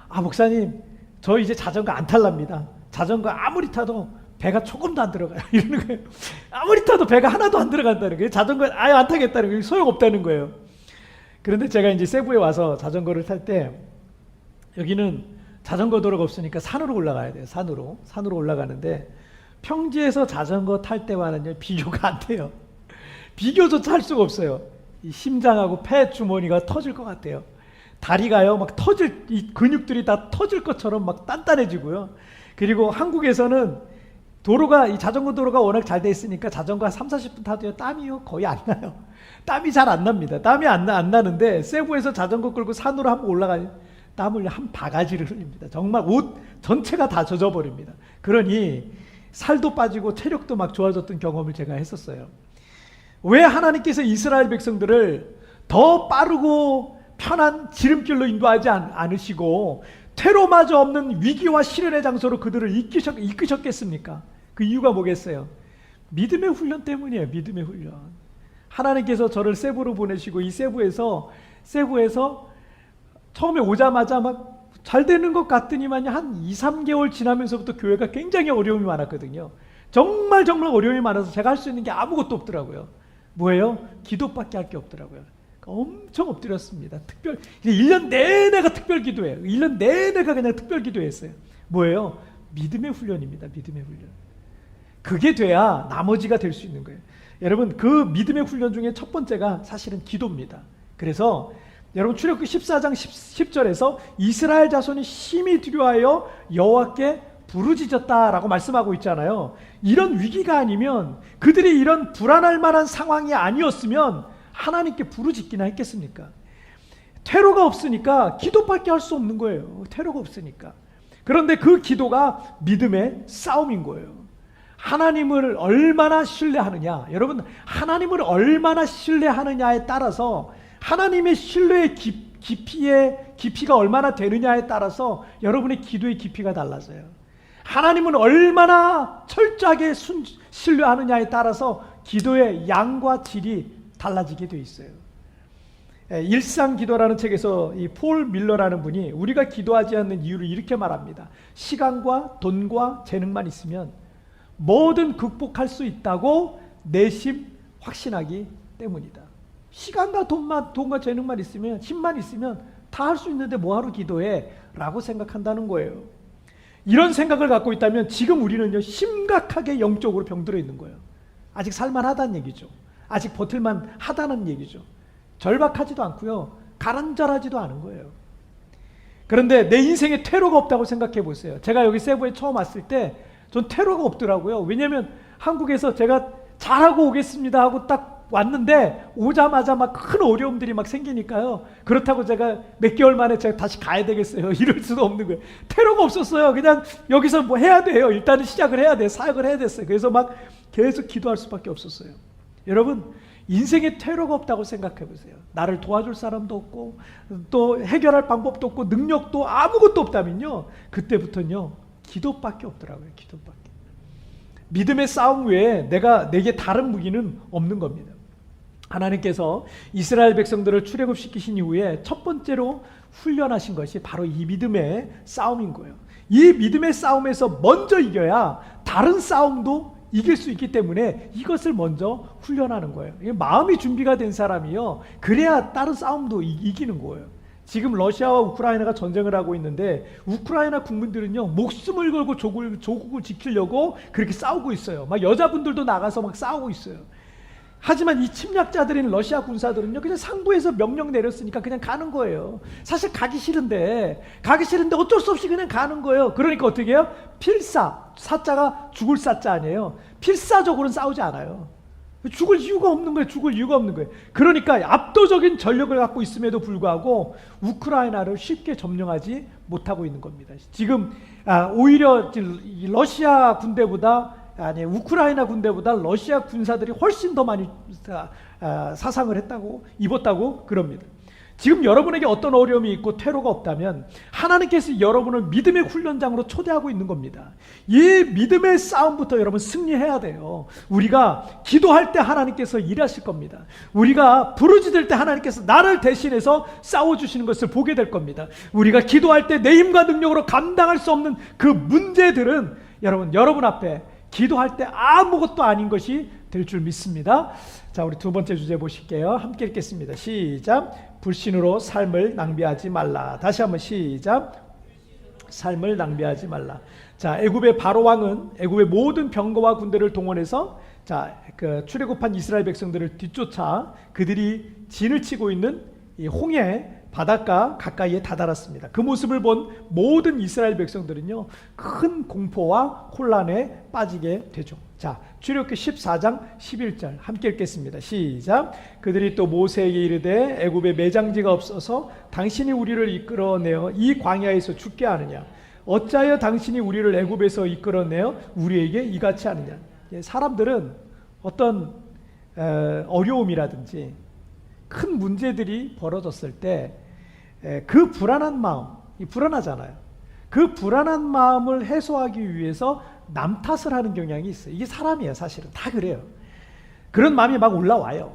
아, 목사님, 저 이제 자전거 안 탈랍니다. 자전거 아무리 타도 배가 조금도 안 들어가요. 이러는 거예요. 아무리 타도 배가 하나도 안 들어간다는 거예요. 자전거 아예 안 타겠다는 거예요. 소용없다는 거예요. 그런데 제가 이제 세부에 와서 자전거를 탈 때 여기는 자전거 도로가 없으니까 산으로 올라가야 돼요. 산으로 올라가는데 평지에서 자전거 탈 때와는 비교가 안 돼요. 비교조차 할 수가 없어요. 이 심장하고 폐 주머니가 터질 것 같아요. 다리가요 막 터질, 이 근육들이 다 터질 것처럼 막 단단해지고요. 그리고 한국에서는 도로가, 이 자전거 도로가 워낙 잘 돼 있으니까 자전거 한 30-40분 타도요 땀이요 거의 안 나요. 땀이 잘 안 납니다. 땀이 안 나는데 세부에서 자전거 끌고 산으로 한번 올라가니 땀을 한 바가지를 흘립니다. 정말 옷 전체가 다 젖어버립니다. 그러니 살도 빠지고 체력도 막 좋아졌던 경험을 제가 했었어요. 왜 하나님께서 이스라엘 백성들을 더 빠르고 편한 지름길로 인도하지 않으시고 퇴로마저 없는 위기와 시련의 장소로 그들을 이끄셨겠습니까? 그 이유가 뭐겠어요? 믿음의 훈련 때문이에요. 믿음의 훈련. 하나님께서 저를 세부로 보내시고 이 세부에서 처음에 오자마자 막 잘 되는 것 같더니만 한 2-3개월 지나면서부터 교회가 굉장히 어려움이 많았거든요. 정말 어려움이 많아서 제가 할 수 있는 게 아무것도 없더라고요. 뭐예요? 기도밖에 할 게 없더라고요. 엄청 엎드렸습니다. 1년 내내가 특별 기도예요. 1년 내내가 그냥 특별 기도했어요. 뭐예요? 믿음의 훈련입니다. 믿음의 훈련. 그게 돼야 나머지가 될 수 있는 거예요. 여러분, 그 믿음의 훈련 중에 첫 번째가 사실은 기도입니다. 그래서 여러분 출애굽기 14장 10절에서 이스라엘 자손이 심히 두려워하여 여호와께 부르짖었다라고 말씀하고 있잖아요. 이런 위기가 아니면, 그들이 이런 불안할 만한 상황이 아니었으면 하나님께 부르짖기나 했겠습니까? 퇴로가 없으니까 기도밖에 할 수 없는 거예요. 퇴로가 없으니까. 그런데 그 기도가 믿음의 싸움인 거예요. 하나님을 얼마나 신뢰하느냐, 여러분, 하나님을 얼마나 신뢰하느냐에 따라서, 하나님의 신뢰의 깊이가 얼마나 되느냐에 따라서 여러분의 기도의 깊이가 달라져요. 하나님은 얼마나 철저하게 신뢰하느냐에 따라서 기도의 양과 질이 달라지게 돼 있어요. 일상기도라는 책에서 이 폴 밀러라는 분이 우리가 기도하지 않는 이유를 이렇게 말합니다. 시간과 돈과 재능만 있으면 뭐든 극복할 수 있다고 내심 확신하기 때문이다. 시간과 돈과 재능만 있으면, 힘만 있으면 다 할 수 있는데 뭐하러 기도해? 라고 생각한다는 거예요. 이런 생각을 갖고 있다면 지금 우리는요 심각하게 영적으로 병들어 있는 거예요. 아직 살만하다는 얘기죠. 아직 버틸만 하다는 얘기죠. 절박하지도 않고요, 가난절하지도 않은 거예요. 그런데 내 인생에 퇴로가 없다고 생각해 보세요. 제가 여기 세부에 처음 왔을 때 전 퇴로가 없더라고요. 왜냐하면 한국에서 제가 잘하고 오겠습니다 하고 딱 왔는데 오자마자 막 큰 어려움들이 막 생기니까요. 그렇다고 제가 몇 개월 만에 제가 다시 가야 되겠어요? 이럴 수도 없는 거예요. 퇴로가 없었어요. 그냥 여기서 뭐 해야 돼요. 일단은 시작을 해야 돼. 사역을 해야 됐어요. 그래서 막 계속 기도할 수밖에 없었어요. 여러분, 인생에 퇴로가 없다고 생각해 보세요. 나를 도와줄 사람도 없고 또 해결할 방법도 없고 능력도 아무것도 없다면요, 그때부터는요 기도밖에 없더라고요. 기도밖에. 믿음의 싸움 외에 내게 다른 무기는 없는 겁니다. 하나님께서 이스라엘 백성들을 출애굽시키신 이후에 첫 번째로 훈련하신 것이 바로 이 믿음의 싸움인 거예요. 이 믿음의 싸움에서 먼저 이겨야 다른 싸움도 이길 수 있기 때문에 이것을 먼저 훈련하는 거예요. 마음이 준비가 된 사람이요, 그래야 다른 싸움도 이기는 거예요. 지금 러시아와 우크라이나가 전쟁을 하고 있는데 우크라이나 국민들은요 목숨을 걸고 조국을 지키려고 그렇게 싸우고 있어요. 막 여자분들도 나가서 막 싸우고 있어요. 하지만 이 침략자들인 러시아 군사들은요 그냥 상부에서 명령 내렸으니까 그냥 가는 거예요. 사실 가기 싫은데 어쩔 수 없이 그냥 가는 거예요. 그러니까 어떻게 해요? 사자가 죽을 사자 아니에요. 필사적으로는 싸우지 않아요. 죽을 이유가 없는 거예요. 그러니까 압도적인 전력을 갖고 있음에도 불구하고 우크라이나를 쉽게 점령하지 못하고 있는 겁니다. 지금 오히려 러시아 군대보다, 우크라이나 군대보다 러시아 군사들이 훨씬 더 많이 사상을 입었다고 그럽니다. 지금 여러분에게 어떤 어려움이 있고 퇴로가 없다면 하나님께서 여러분을 믿음의 훈련장으로 초대하고 있는 겁니다. 이 믿음의 싸움부터 여러분 승리해야 돼요. 우리가 기도할 때 하나님께서 일하실 겁니다. 우리가 부르짖을 때 하나님께서 나를 대신해서 싸워주시는 것을 보게 될 겁니다. 우리가 기도할 때 내 힘과 능력으로 감당할 수 없는 그 문제들은 여러분 앞에 기도할 때 아무것도 아닌 것이 될 줄 믿습니다. 자, 우리 두 번째 주제 보실게요. 함께 읽겠습니다. 시작. 불신으로 삶을 낭비하지 말라. 다시 한번 시작. 삶을 낭비하지 말라. 자, 애굽의 바로 왕은 애굽의 모든 병거와 군대를 동원해서 그 출애굽한 이스라엘 백성들을 뒤쫓아 그들이 진을 치고 있는 이 홍해 바닷가 가까이에 다다랐습니다. 그 모습을 본 모든 이스라엘 백성들은요, 큰 공포와 혼란에 빠지게 되죠. 자, 출애굽기 14장 11절 함께 읽겠습니다. 시작. 그들이 또 모세에게 이르되 애굽에 매장지가 없어서 당신이 우리를 이끌어내어 이 광야에서 죽게 하느냐? 어찌하여 당신이 우리를 애굽에서 이끌어내어 우리에게 이같이 하느냐? 사람들은 어떤 어려움이라든지 큰 문제들이 벌어졌을 때 그 불안한 마음, 불안하잖아요. 그 불안한 마음을 해소하기 위해서 남 탓을 하는 경향이 있어요. 이게 사람이에요. 사실은 다 그래요. 그런 마음이 막 올라와요.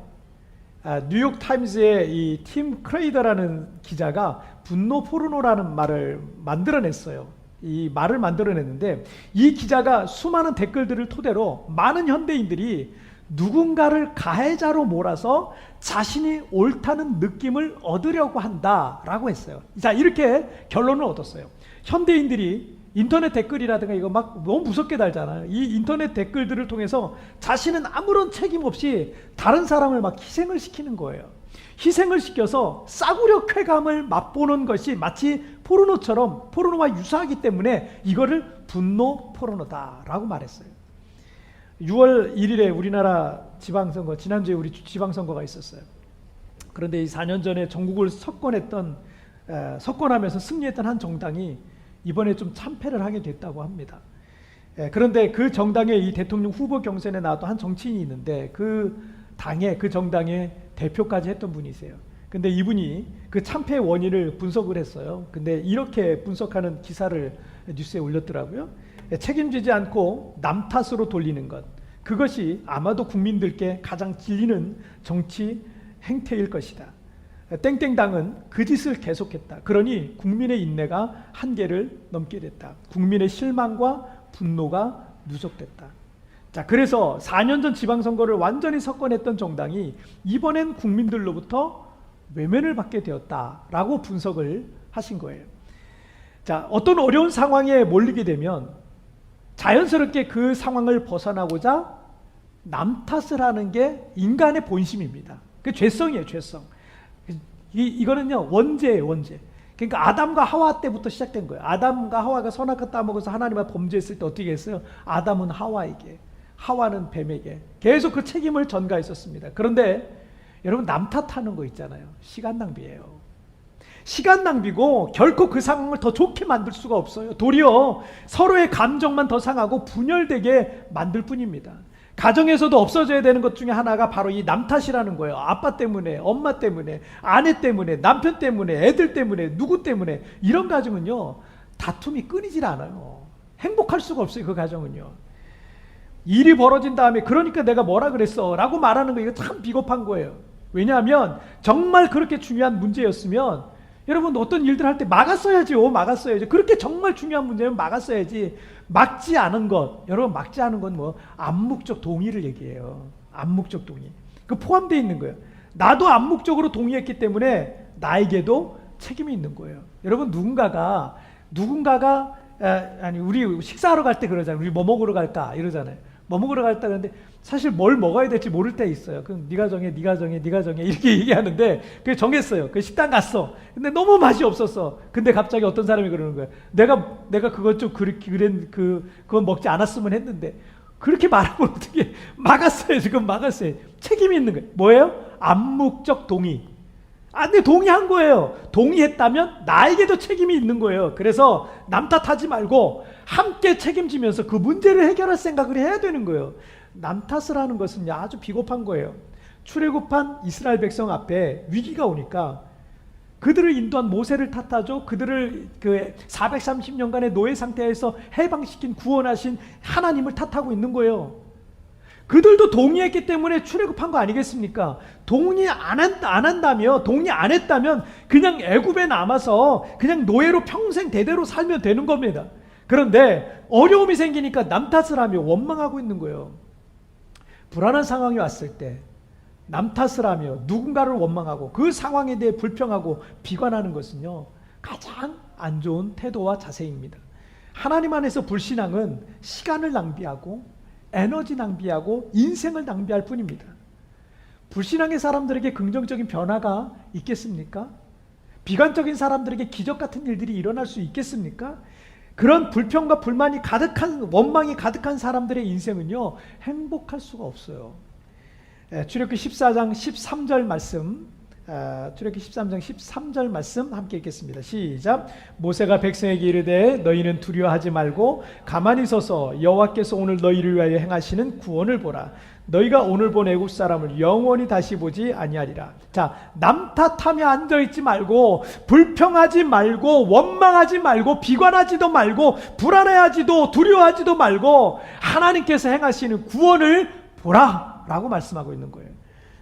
뉴욕 타임즈의 이 팀 크레이더라는 기자가 분노 포르노라는 말을 만들어냈어요. 이 말을 만들어냈는데 이 기자가 수많은 댓글들을 토대로 많은 현대인들이 누군가를 가해자로 몰아서 자신이 옳다는 느낌을 얻으려고 한다라고 했어요. 자, 이렇게 결론을 얻었어요. 현대인들이 인터넷 댓글이라든가 이거 막 너무 무섭게 달잖아요. 이 인터넷 댓글들을 통해서 자신은 아무런 책임 없이 다른 사람을 막 희생을 시키는 거예요. 희생을 시켜서 싸구려 쾌감을 맛보는 것이 마치 포르노처럼 포르노와 유사하기 때문에 이거를 분노 포르노다라고 말했어요. 6월 1일에 우리나라 지방선거, 지난주에 우리 지방선거가 있었어요. 그런데 이 4년 전에 전국을 석권하면서 승리했던 한 정당이 이번에 좀 참패를 하게 됐다고 합니다. 그런데 그 정당의 이 대통령 후보 경선에 나왔던 한 정치인이 있는데 그 정당의 대표까지 했던 분이세요. 근데 이분이 그 참패 원인을 분석을 했어요. 근데 이렇게 분석하는 기사를 뉴스에 올렸더라고요. 책임지지 않고 남 탓으로 돌리는 것, 그것이 아마도 국민들께 가장 질리는 정치 행태일 것이다. 땡땡당은 그 짓을 계속했다. 그러니 국민의 인내가 한계를 넘게 됐다. 국민의 실망과 분노가 누적됐다. 자, 그래서 4년 전 지방선거를 완전히 석권했던 정당이 이번엔 국민들로부터 외면을 받게 되었다라고 분석을 하신 거예요. 자, 어떤 어려운 상황에 몰리게 되면 자연스럽게 그 상황을 벗어나고자 남 탓을 하는 게 인간의 본심입니다. 그 죄성이에요, 죄성. 이거는요, 원죄예요, 원죄. 그러니까 아담과 하와 때부터 시작된 거예요. 아담과 하와가 선악과 따먹어서 하나님과 범죄했을 때 어떻게 했어요? 아담은 하와에게, 하와는 뱀에게 계속 그 책임을 전가했었습니다. 그런데 여러분, 남 탓하는 거 있잖아요. 시간 낭비예요. 시간 낭비고 결코 그 상황을 더 좋게 만들 수가 없어요. 도리어 서로의 감정만 더 상하고 분열되게 만들 뿐입니다. 가정에서도 없어져야 되는 것 중에 하나가 바로 이 남 탓이라는 거예요. 아빠 때문에, 엄마 때문에, 아내 때문에, 남편 때문에, 애들 때문에, 누구 때문에. 이런 가정은요, 다툼이 끊이질 않아요. 행복할 수가 없어요, 그 가정은요. 일이 벌어진 다음에 그러니까 내가 뭐라 그랬어 라고 말하는 거, 이거 참 비겁한 거예요. 왜냐하면 정말 그렇게 중요한 문제였으면 여러분, 어떤 일들 할 때 막았어야죠. 막았어야죠. 그렇게 정말 중요한 문제면 막았어야지. 막지 않은 것, 여러분, 막지 않은 건 뭐 암묵적 동의를 얘기해요. 암묵적 동의. 그 포함되어 있는 거예요. 나도 암묵적으로 동의했기 때문에 나에게도 책임이 있는 거예요. 여러분, 누군가가 아니, 우리 식사하러 갈 때 그러잖아요. 우리 뭐 먹으러 갈까 이러잖아요. 뭐 먹으러 갈까 그러는데 사실 뭘 먹어야 될지 모를 때 있어요. 그럼 네가 정해 이렇게 얘기하는데 그 정했어요. 그 식당 갔어. 근데 너무 맛이 없었어. 근데 갑자기 어떤 사람이 그러는 거예요. 내가 그것 좀 그건 먹지 않았으면 했는데, 그렇게 말하면 어떻게 막았어요. 지금 막았어요. 책임이 있는 거예요. 뭐예요? 암묵적 동의. 근데 동의한 거예요. 동의했다면 나에게도 책임이 있는 거예요. 그래서 남 탓하지 말고 함께 책임지면서 그 문제를 해결할 생각을 해야 되는 거예요. 남 탓을 하는 것은 아주 비겁한 거예요. 출애굽한 이스라엘 백성 앞에 위기가 오니까 그들을 인도한 모세를 탓하죠. 그들을 그 430년간의 노예 상태에서 해방시킨 구원하신 하나님을 탓하고 있는 거예요. 그들도 동의했기 때문에 출애굽한 거 아니겠습니까? 동의 안 했다면 그냥 애굽에 남아서 그냥 노예로 평생 대대로 살면 되는 겁니다. 그런데 어려움이 생기니까 남 탓을 하며 원망하고 있는 거예요. 불안한 상황이 왔을 때 남 탓을 하며 누군가를 원망하고 그 상황에 대해 불평하고 비관하는 것은요, 가장 안 좋은 태도와 자세입니다. 하나님 안에서 불신앙은 시간을 낭비하고 에너지 낭비하고 인생을 낭비할 뿐입니다. 불신앙의 사람들에게 긍정적인 변화가 있겠습니까? 비관적인 사람들에게 기적 같은 일들이 일어날 수 있겠습니까? 그런 불평과 불만이 가득한, 원망이 가득한 사람들의 인생은요, 행복할 수가 없어요. 출애굽기 14장 13절 말씀, 출애굽기 13장 13절 말씀 함께 읽겠습니다. 시작. 모세가 백성에게 이르되 너희는 두려워하지 말고 가만히 서서 여호와께서 오늘 너희를 위하여 행하시는 구원을 보라. 너희가 오늘 본 애국 사람을 영원히 다시 보지 아니하리라. 자, 남 탓하며 앉아있지 말고, 불평하지 말고, 원망하지 말고, 비관하지도 말고, 불안해하지도 두려워하지도 말고 하나님께서 행하시는 구원을 보라 라고 말씀하고 있는 거예요.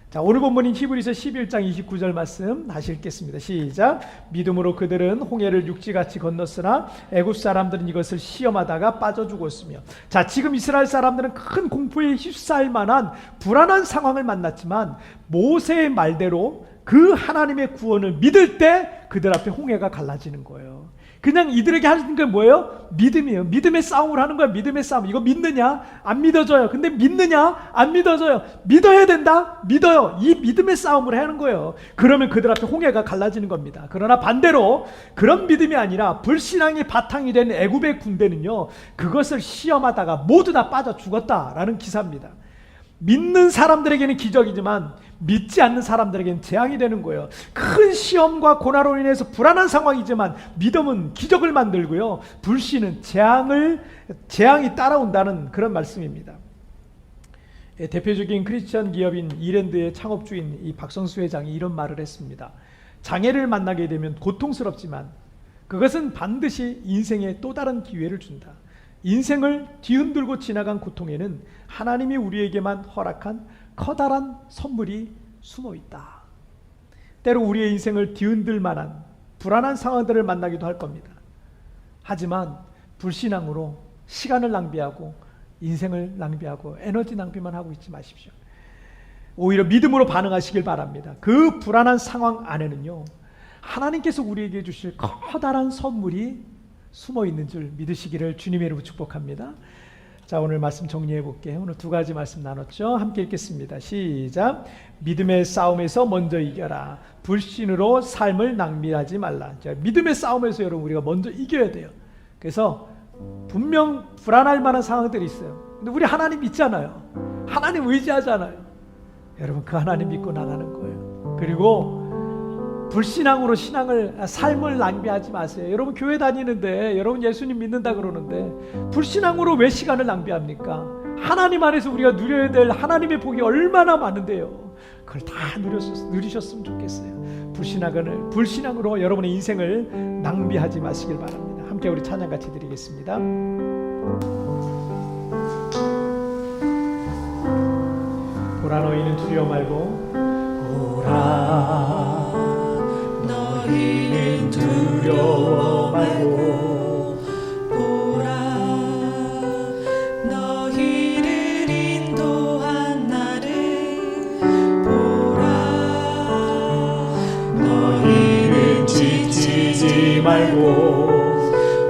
자, 오늘 본문인 히브리서 11장 29절 말씀 다시 읽겠습니다. 시작. 믿음으로 그들은 홍해를 육지같이 건넜으나 애굽 사람들은 이것을 시험하다가 빠져 죽었으며. 자, 지금 이스라엘 사람들은 큰 공포에 휩싸일 만한 불안한 상황을 만났지만 모세의 말대로 그 하나님의 구원을 믿을 때 그들 앞에 홍해가 갈라지는 거예요. 그냥 이들에게 하는 게 뭐예요? 믿음이에요. 믿음의 싸움을 하는 거야. 믿음의 싸움. 이거 믿느냐? 안 믿어져요. 근데 믿느냐? 안 믿어져요. 믿어야 된다? 믿어요. 이 믿음의 싸움을 하는 거예요. 그러면 그들 앞에 홍해가 갈라지는 겁니다. 그러나 반대로 그런 믿음이 아니라 불신앙이 바탕이 된 애굽의 군대는요, 그것을 시험하다가 모두 다 빠져 죽었다라는 기사입니다. 믿는 사람들에게는 기적이지만 믿지 않는 사람들에게는 재앙이 되는 거예요. 큰 시험과 고난으로 인해서 불안한 상황이지만 믿음은 기적을 만들고요, 불신은 재앙이 따라온다는 그런 말씀입니다. 대표적인 크리스천 기업인 이랜드의 창업주인 이 박성수 회장이 이런 말을 했습니다. 장애를 만나게 되면 고통스럽지만 그것은 반드시 인생에 또 다른 기회를 준다. 인생을 뒤흔들고 지나간 고통에는 하나님이 우리에게만 허락한 커다란 선물이 숨어 있다. 때로 우리의 인생을 뒤흔들 만한 불안한 상황들을 만나기도 할 겁니다. 하지만 불신앙으로 시간을 낭비하고 인생을 낭비하고 에너지 낭비만 하고 있지 마십시오. 오히려 믿음으로 반응하시길 바랍니다. 그 불안한 상황 안에는요, 하나님께서 우리에게 주실 커다란 선물이 숨어 있는 줄 믿으시기를 주님의 이름으로 축복합니다. 자, 오늘 말씀 정리해 볼게요. 오늘 두 가지 말씀 나눴죠. 함께 읽겠습니다. 시작. 믿음의 싸움에서 먼저 이겨라. 불신으로 삶을 낭비하지 말라. 자, 믿음의 싸움에서 여러분 우리가 먼저 이겨야 돼요. 그래서 분명 불안할 만한 상황들이 있어요. 근데 우리 하나님 믿잖아요. 하나님 의지하잖아요. 여러분 그 하나님 믿고 나가는 거예요. 그리고 불신앙으로 삶을 낭비하지 마세요. 여러분 교회 다니는데, 여러분 예수님 믿는다 그러는데 불신앙으로 왜 시간을 낭비합니까? 하나님 안에서 우리가 누려야 될 하나님의 복이 얼마나 많은데요. 그걸 다 누리셨으면 좋겠어요. 불신앙으로 여러분의 인생을 낭비하지 마시길 바랍니다. 함께 우리 찬양 같이 드리겠습니다. 보라 너희는 두려워 말고, 보라 너희는 두려워 말고, 보라 너희를 인도한 나를 보라 너희는 지치지 말고,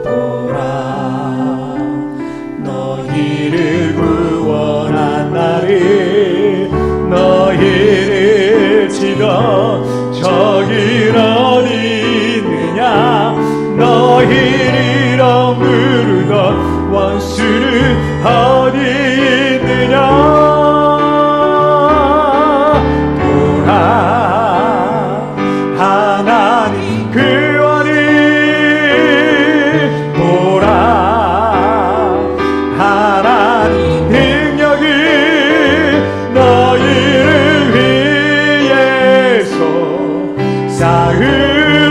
보라 너희를 구원한 나를, 너희를 치던 저기 어디 있느냐, 너희를 억누르던 원수는 어디 있느냐. 보라 하나님 그 어디, 보라 하나님 능력이 너희를 위해서 쌓은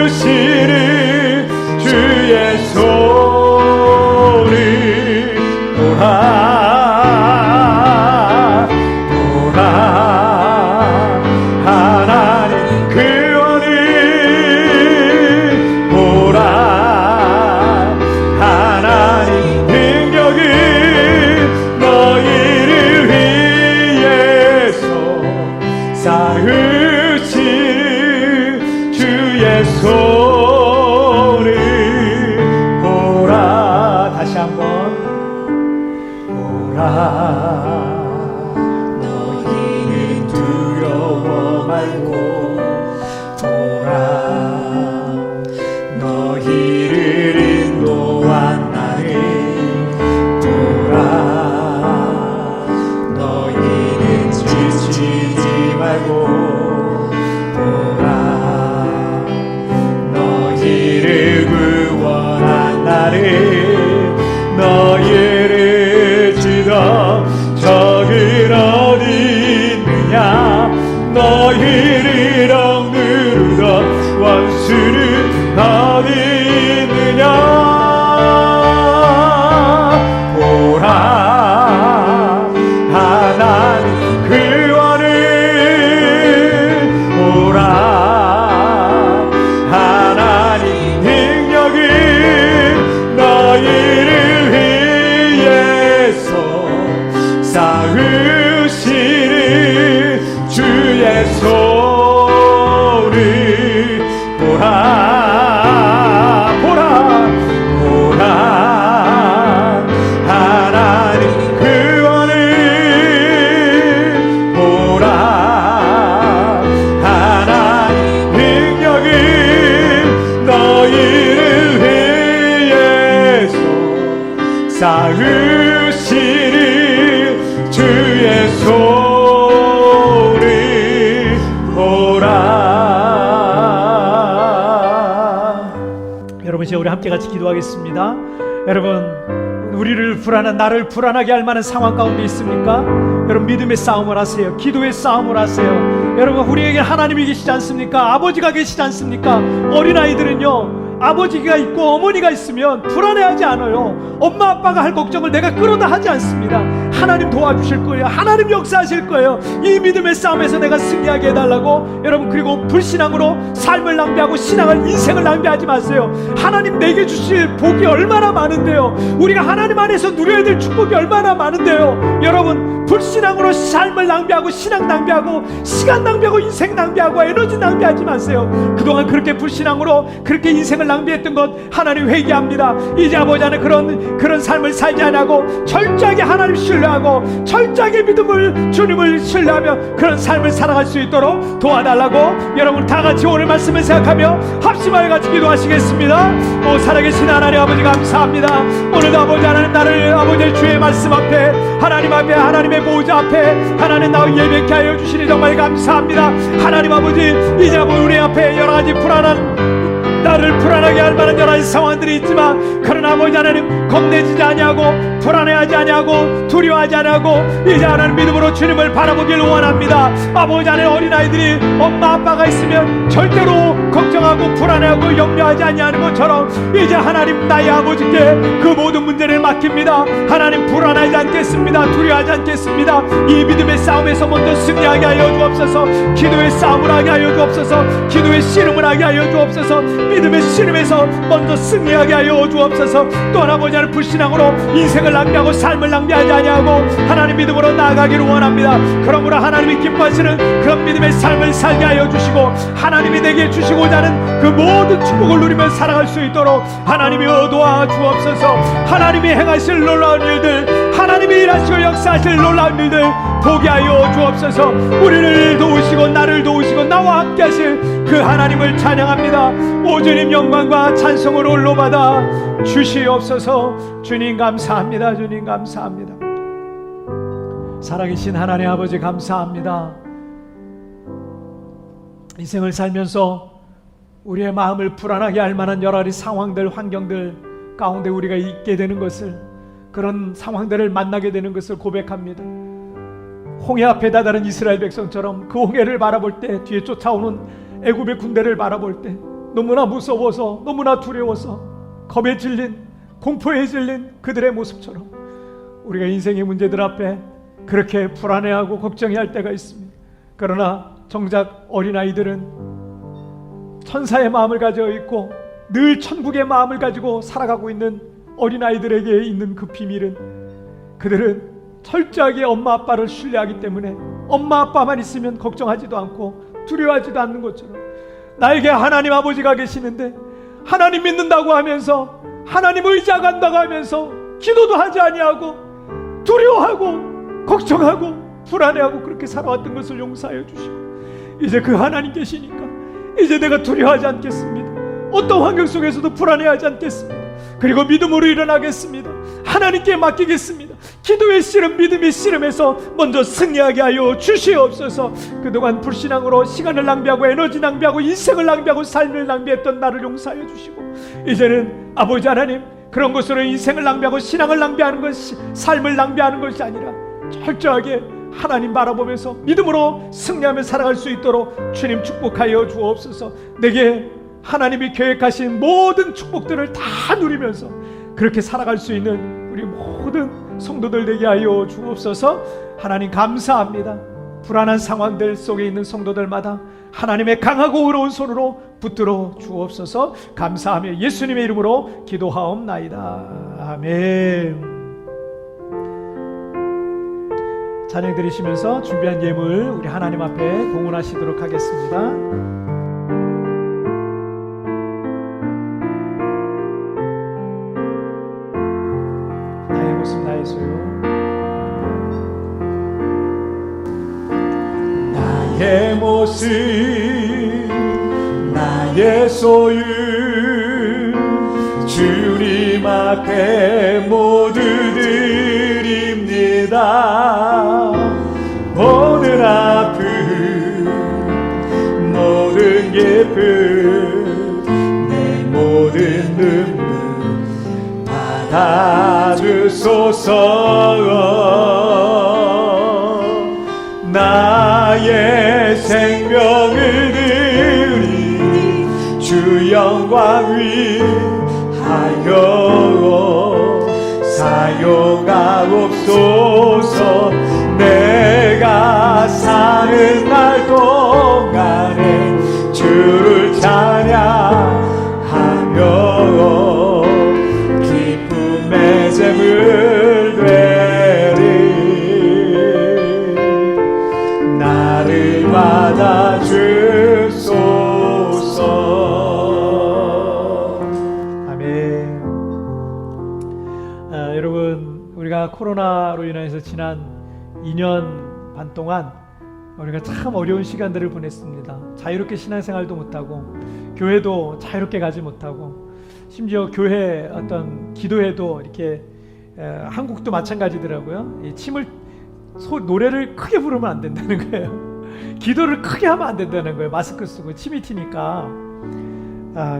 손을 보라. 다시 한번 보라. 너희는 두려워 말고 보라. 너희를 인도한 나를 보라. 너희는 지치지 말고 보라. 너희를 구원한 나를 너희를 치던 적은 어디 있느냐. 너희를 억누르던 원수는 어디 있느냐. 보라. 하나님 구원을 보라. 하나님 능력을 너희를 위해서 쌓으시는 주의 손을 보라. 보라. 보라. 하나님 구원을 보라. 하나님 능력을 너희를 위해서 쌓으시는 주의 손을 보라. 여러분 이제 우리 함께 같이 기도하겠습니다. 여러분 우리를 나를 불안하게 할 만한 상황 가운데 있습니까? 여러분 믿음의 싸움을 하세요. 기도의 싸움을 하세요. 여러분 우리에게 하나님이 계시지 않습니까? 아버지가 계시지 않습니까? 어린아이들은요 아버지가 있고 어머니가 있으면 불안해하지 않아요. 엄마 아빠가 할 걱정을 내가 끌어다 하지 않습니다. 하나님 도와주실 거예요. 하나님 역사하실 거예요. 이 믿음의 싸움에서 내가 승리하게 해달라고. 여러분 그리고 불신앙으로 삶을 낭비하고 인생을 낭비하지 마세요. 하나님 내게 주실 복이 얼마나 많은데요. 우리가 하나님 안에서 누려야 될 축복이 얼마나 많은데요. 여러분 불신앙으로 삶을 낭비하고 신앙 낭비하고 시간 낭비하고 인생 낭비하고 에너지 낭비하지 마세요. 그동안 그렇게 불신앙으로 그렇게 인생을 낭비했던 것 하나님 회개합니다. 이제 아버지 안에 그런 삶을 살지 않고 철저하게 하나님 신뢰하고 철저하게 주님을 신뢰하며 그런 삶을 살아갈 수 있도록 도와달라고. 여러분 다 같이 오늘 말씀을 생각하며 합심하여 같이 기도하시겠습니다. 오 살아계신 하나님 아버지 감사합니다. 오늘도 아버지 하나님 나를 아버지의 주의 말씀 앞에 하나님 앞에 하나님의 보호자 앞에 하나님 나를 예배케 하여 주시니 정말 감사합니다. 하나님 아버지 이제 우리 앞에 여러가지 나를 불안하게 할 만한 여러 가지 상황들이 있지만 그러나 아버지 하나님 겁내지 아니하고 불안해하지 아니하고 두려워하지 아니하고 이제 하나님 믿음으로 주님을 바라보길 원합니다. 아버지 하나님 어린아이들이 엄마 아빠가 있으면 절대로 걱정하고 불안해하고 염려하지 아니하는 것처럼 이제 하나님 나의 아버지께 그 모든 문제를 맡깁니다. 하나님 불안하지 않겠습니다. 두려워하지 않겠습니다. 이 믿음의 싸움에서 먼저 승리하게 하여 주옵소서. 기도의 싸움을 하게 하여 주옵소서. 기도의 씨름을 하게 하여 주옵소서. 믿음의 씨름에서 먼저 승리하게 하여 주옵소서. 또한 아버지 하나님 불신앙으로 인생을 낭비하고 삶을 낭비하지 아니하고 하나님 믿음으로 나아가기를 원합니다. 그러므로 하나님이 기뻐하시는 그런 믿음의 삶을 살게 하여 주시고 하나님이 내게 주시고자 하는 그 모든 축복을 누리며 살아갈 수 있도록 하나님이 도와 주옵소서. 하나님이 행하실 놀라운 일들 하나님이 일하시고 역사하실 놀라운 일들 보게 하여 주옵소서. 우리를 도우시고 나를 도우시고 나와 함께 하실 그 하나님을 찬양합니다. 오 주님 영광과 찬송을 홀로 받아 주시옵소서. 주님 감사합니다. 주님 감사합니다. 살아계신 하나님 아버지 감사합니다. 인생을 살면서 우리의 마음을 불안하게 할 만한 여러 가지 상황들 환경들 가운데 우리가 있게 되는 것을 그런 상황들을 만나게 되는 것을 고백합니다. 홍해 앞에 다다른 이스라엘 백성처럼 그 홍해를 바라볼 때 뒤에 쫓아오는 애굽의 군대를 바라볼 때 너무나 무서워서 너무나 두려워서 겁에 질린 공포에 질린 그들의 모습처럼 우리가 인생의 문제들 앞에 그렇게 불안해하고 걱정해야 할 때가 있습니다. 그러나 정작 어린아이들은 천사의 마음을 가지고 있고 늘 천국의 마음을 가지고 살아가고 있는 어린아이들에게 있는 그 비밀은 그들은 철저하게 엄마 아빠를 신뢰하기 때문에 엄마 아빠만 있으면 걱정하지도 않고 두려워하지도 않는 것처럼 나에게 하나님 아버지가 계시는데 하나님 믿는다고 하면서 하나님 의지한다고 하면서 기도도 하지 아니하고 두려워하고 걱정하고 불안해하고 그렇게 살아왔던 것을 용서하여 주시고 이제 그 하나님 계시니까 이제 내가 두려워하지 않겠습니다. 어떤 환경 속에서도 불안해하지 않겠습니다. 그리고 믿음으로 일어나겠습니다. 하나님께 맡기겠습니다. 기도의 씨름, 믿음의 씨름에서 먼저 승리하게 하여 주시옵소서. 그동안 불신앙으로 시간을 낭비하고 에너지 낭비하고 인생을 낭비하고 삶을 낭비했던 나를 용서하여 주시고 이제는 아버지 하나님 그런 것으로 인생을 낭비하고 신앙을 낭비하는 것이 삶을 낭비하는 것이 아니라 철저하게 하나님 바라보면서 믿음으로 승리하며 살아갈 수 있도록 주님 축복하여 주옵소서. 내게 하나님이 계획하신 모든 축복들을 다 누리면서 그렇게 살아갈 수 있는 우리 모든 성도들 되게 하여 주옵소서. 하나님 감사합니다. 불안한 상황들 속에 있는 성도들마다 하나님의 강하고 의로운 손으로 붙들어 주옵소서. 감사하며 예수님의 이름으로 기도하옵나이다. 아멘. 찬양 드리시면서 준비한 예물 우리 하나님 앞에 봉헌하시도록 하겠습니다. 나의 모습 나의 소유, 나의 모습 나의 소유 주님 앞에 모두 드립니다. 모든 아픔 모든 기쁨 내 모든 눈물 받아주소서. 나의 생명을 드리니 주 영광 위하여 사용하옵소서. 내가 사는 날 동안에 주를 찬양하며 기쁨의 제물 되리. 나를 받아주소서. 아멘. 여러분 우리가 코로나로 인해서 지난 2년 반 동안 우리가 참 어려운 시간들을 보냈습니다. 자유롭게 신앙생활도 못하고 교회도 자유롭게 가지 못하고 심지어 교회 어떤 기도회도 이렇게 한국도 마찬가지더라고요. 이 노래를 크게 부르면 안 된다는 거예요. 기도를 크게 하면 안 된다는 거예요. 마스크 쓰고 침이 튀니까.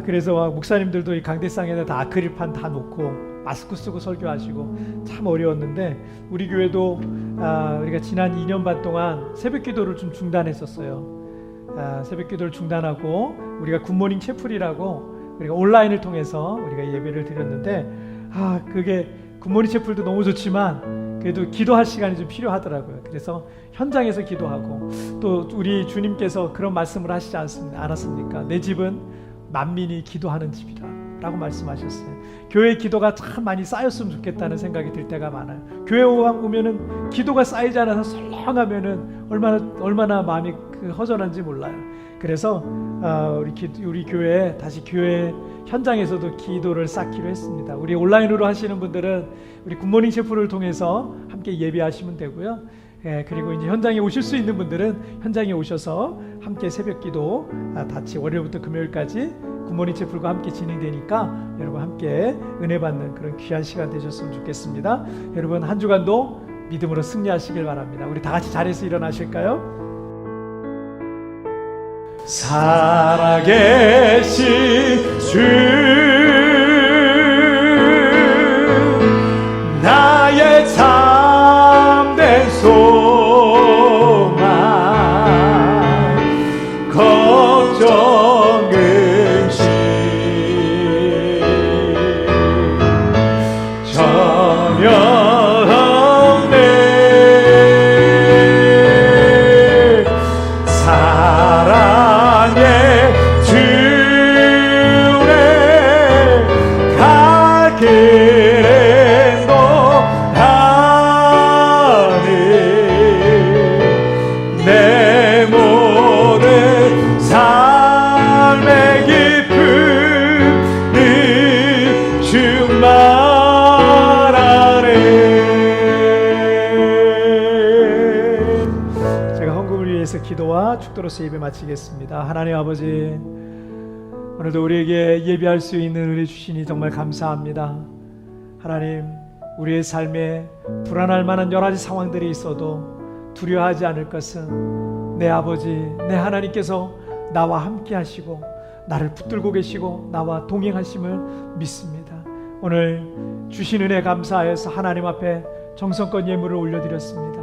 그래서 목사님들도 이 강대상에다 다 아크릴판 다 놓고 마스크 쓰고 설교하시고 참 어려웠는데 우리 교회도 우리가 지난 2년 반 동안 새벽기도를 좀 중단했었어요. 새벽기도를 중단하고 우리가 굿모닝 채플이라고 우리가 온라인을 통해서 우리가 예배를 드렸는데 그게 굿모닝 채플도 너무 좋지만 그래도 기도할 시간이 좀 필요하더라고요. 그래서 현장에서 기도하고 또 우리 주님께서 그런 말씀을 하시지 않았습니까? 내 집은 만민이 기도하는 집이라 라고 말씀하셨어요. 교회 기도가 참 많이 쌓였으면 좋겠다는 생각이 들 때가 많아요. 교회 오면은 기도가 쌓이지 않아서 설렁하면은 얼마나 마음이 허전한지 몰라요. 그래서 우리 교회에 다시 교회 현장에서도 기도를 쌓기로 했습니다. 우리 온라인으로 하시는 분들은 우리 굿모닝 셰프를 통해서 함께 예배하시면 되고요. 그리고 이제 현장에 오실 수 있는 분들은 현장에 오셔서 함께 새벽기도 같이 월요일부터 금요일까지 굿모닝 채플과 함께 진행되니까 여러분 함께 은혜 받는 그런 귀한 시간 되셨으면 좋겠습니다. 여러분 한 주간도 믿음으로 승리하시길 바랍니다. 우리 다 같이 자리에서 일어나실까요? 살아계신 주 나의 참된 소망 걱정 근심 전혀 없네. 사랑의 주의 축도로서 예배 마치겠습니다. 하나님 아버지, 오늘도 우리에게 예배할 수 있는 은혜 주시니 정말 감사합니다. 하나님, 우리의 삶에 불안할 만한 여러 가지 상황들이 있어도 두려워하지 않을 것은 내 아버지, 내 하나님께서 나와 함께 하시고 나를 붙들고 계시고 나와 동행하심을 믿습니다. 오늘 주신 은혜 감사해서 하나님 앞에 정성껏 예물을 올려드렸습니다.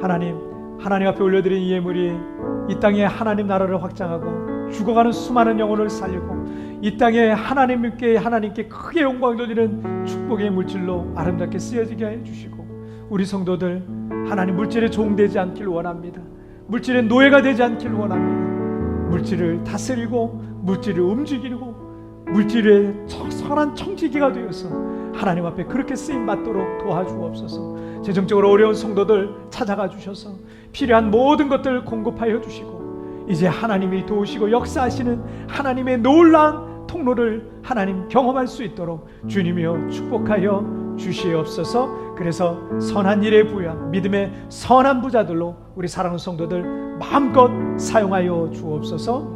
하나님 앞에 올려드린 이 예물이 이 땅에 하나님 나라를 확장하고 죽어가는 수많은 영혼을 살리고 이 땅에 하나님께 크게 영광 돌리는 축복의 물질로 아름답게 쓰여지게 해주시고, 우리 성도들 하나님 물질에 종되지 않길 원합니다. 물질의 노예가 되지 않길 원합니다. 물질을 다스리고 물질을 움직이고 물질의 선한 청지기가 되어서 하나님 앞에 그렇게 쓰임 받도록 도와주옵소서. 재정적으로 어려운 성도들 찾아가 주셔서 필요한 모든 것들을 공급하여 주시고, 이제 하나님이 도우시고 역사하시는 하나님의 놀라운 통로를 하나님 경험할 수 있도록 주님이여 축복하여 주시옵소서. 그래서 선한 일에 부여한 믿음의 선한 부자들로 우리 사랑하는 성도들 마음껏 사용하여 주옵소서.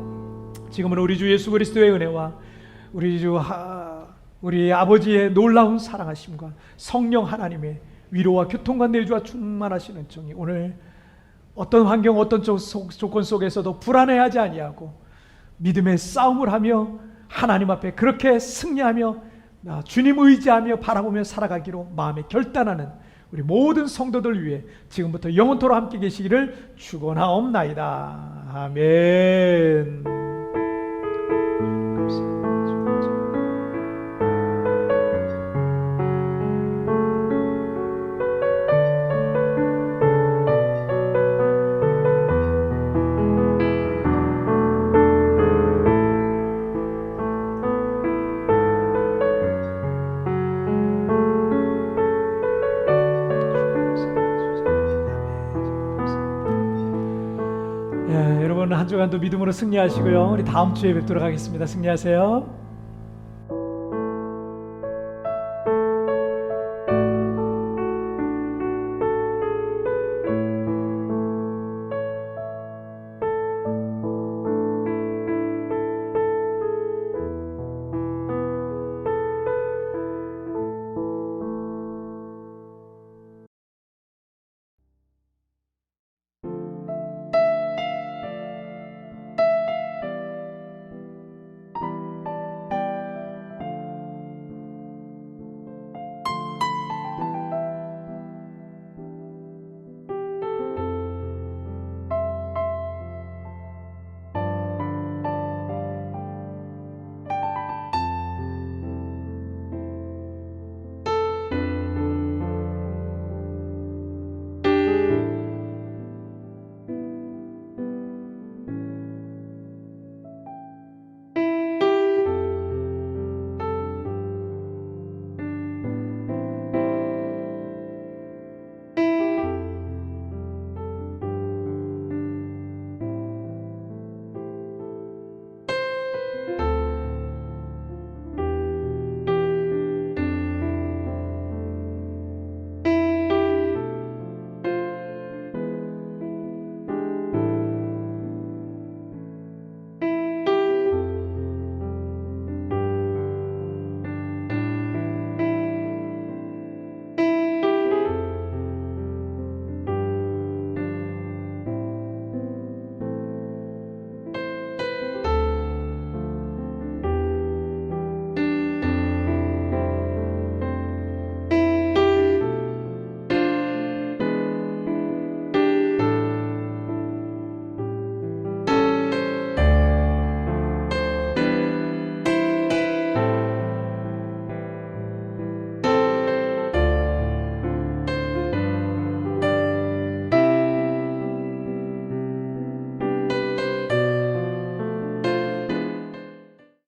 지금은 우리 주 예수 그리스도의 은혜와 우리 아버지의 놀라운 사랑하심과 성령 하나님의 위로와 교통과 내주와 충만하시는 정이 오늘 어떤 환경 어떤 조건 속에서도 불안해하지 아니하고 믿음의 싸움을 하며 하나님 앞에 그렇게 승리하며 주님 의지하며 바라보며 살아가기로 마음에 결단하는 우리 모든 성도들 위해 지금부터 영원토록 함께 계시기를 축원하옵나이다. 아멘. 여러분 한 주간도 믿음으로 승리하시고요. 우리 다음 주에 뵙도록 하겠습니다. 승리하세요.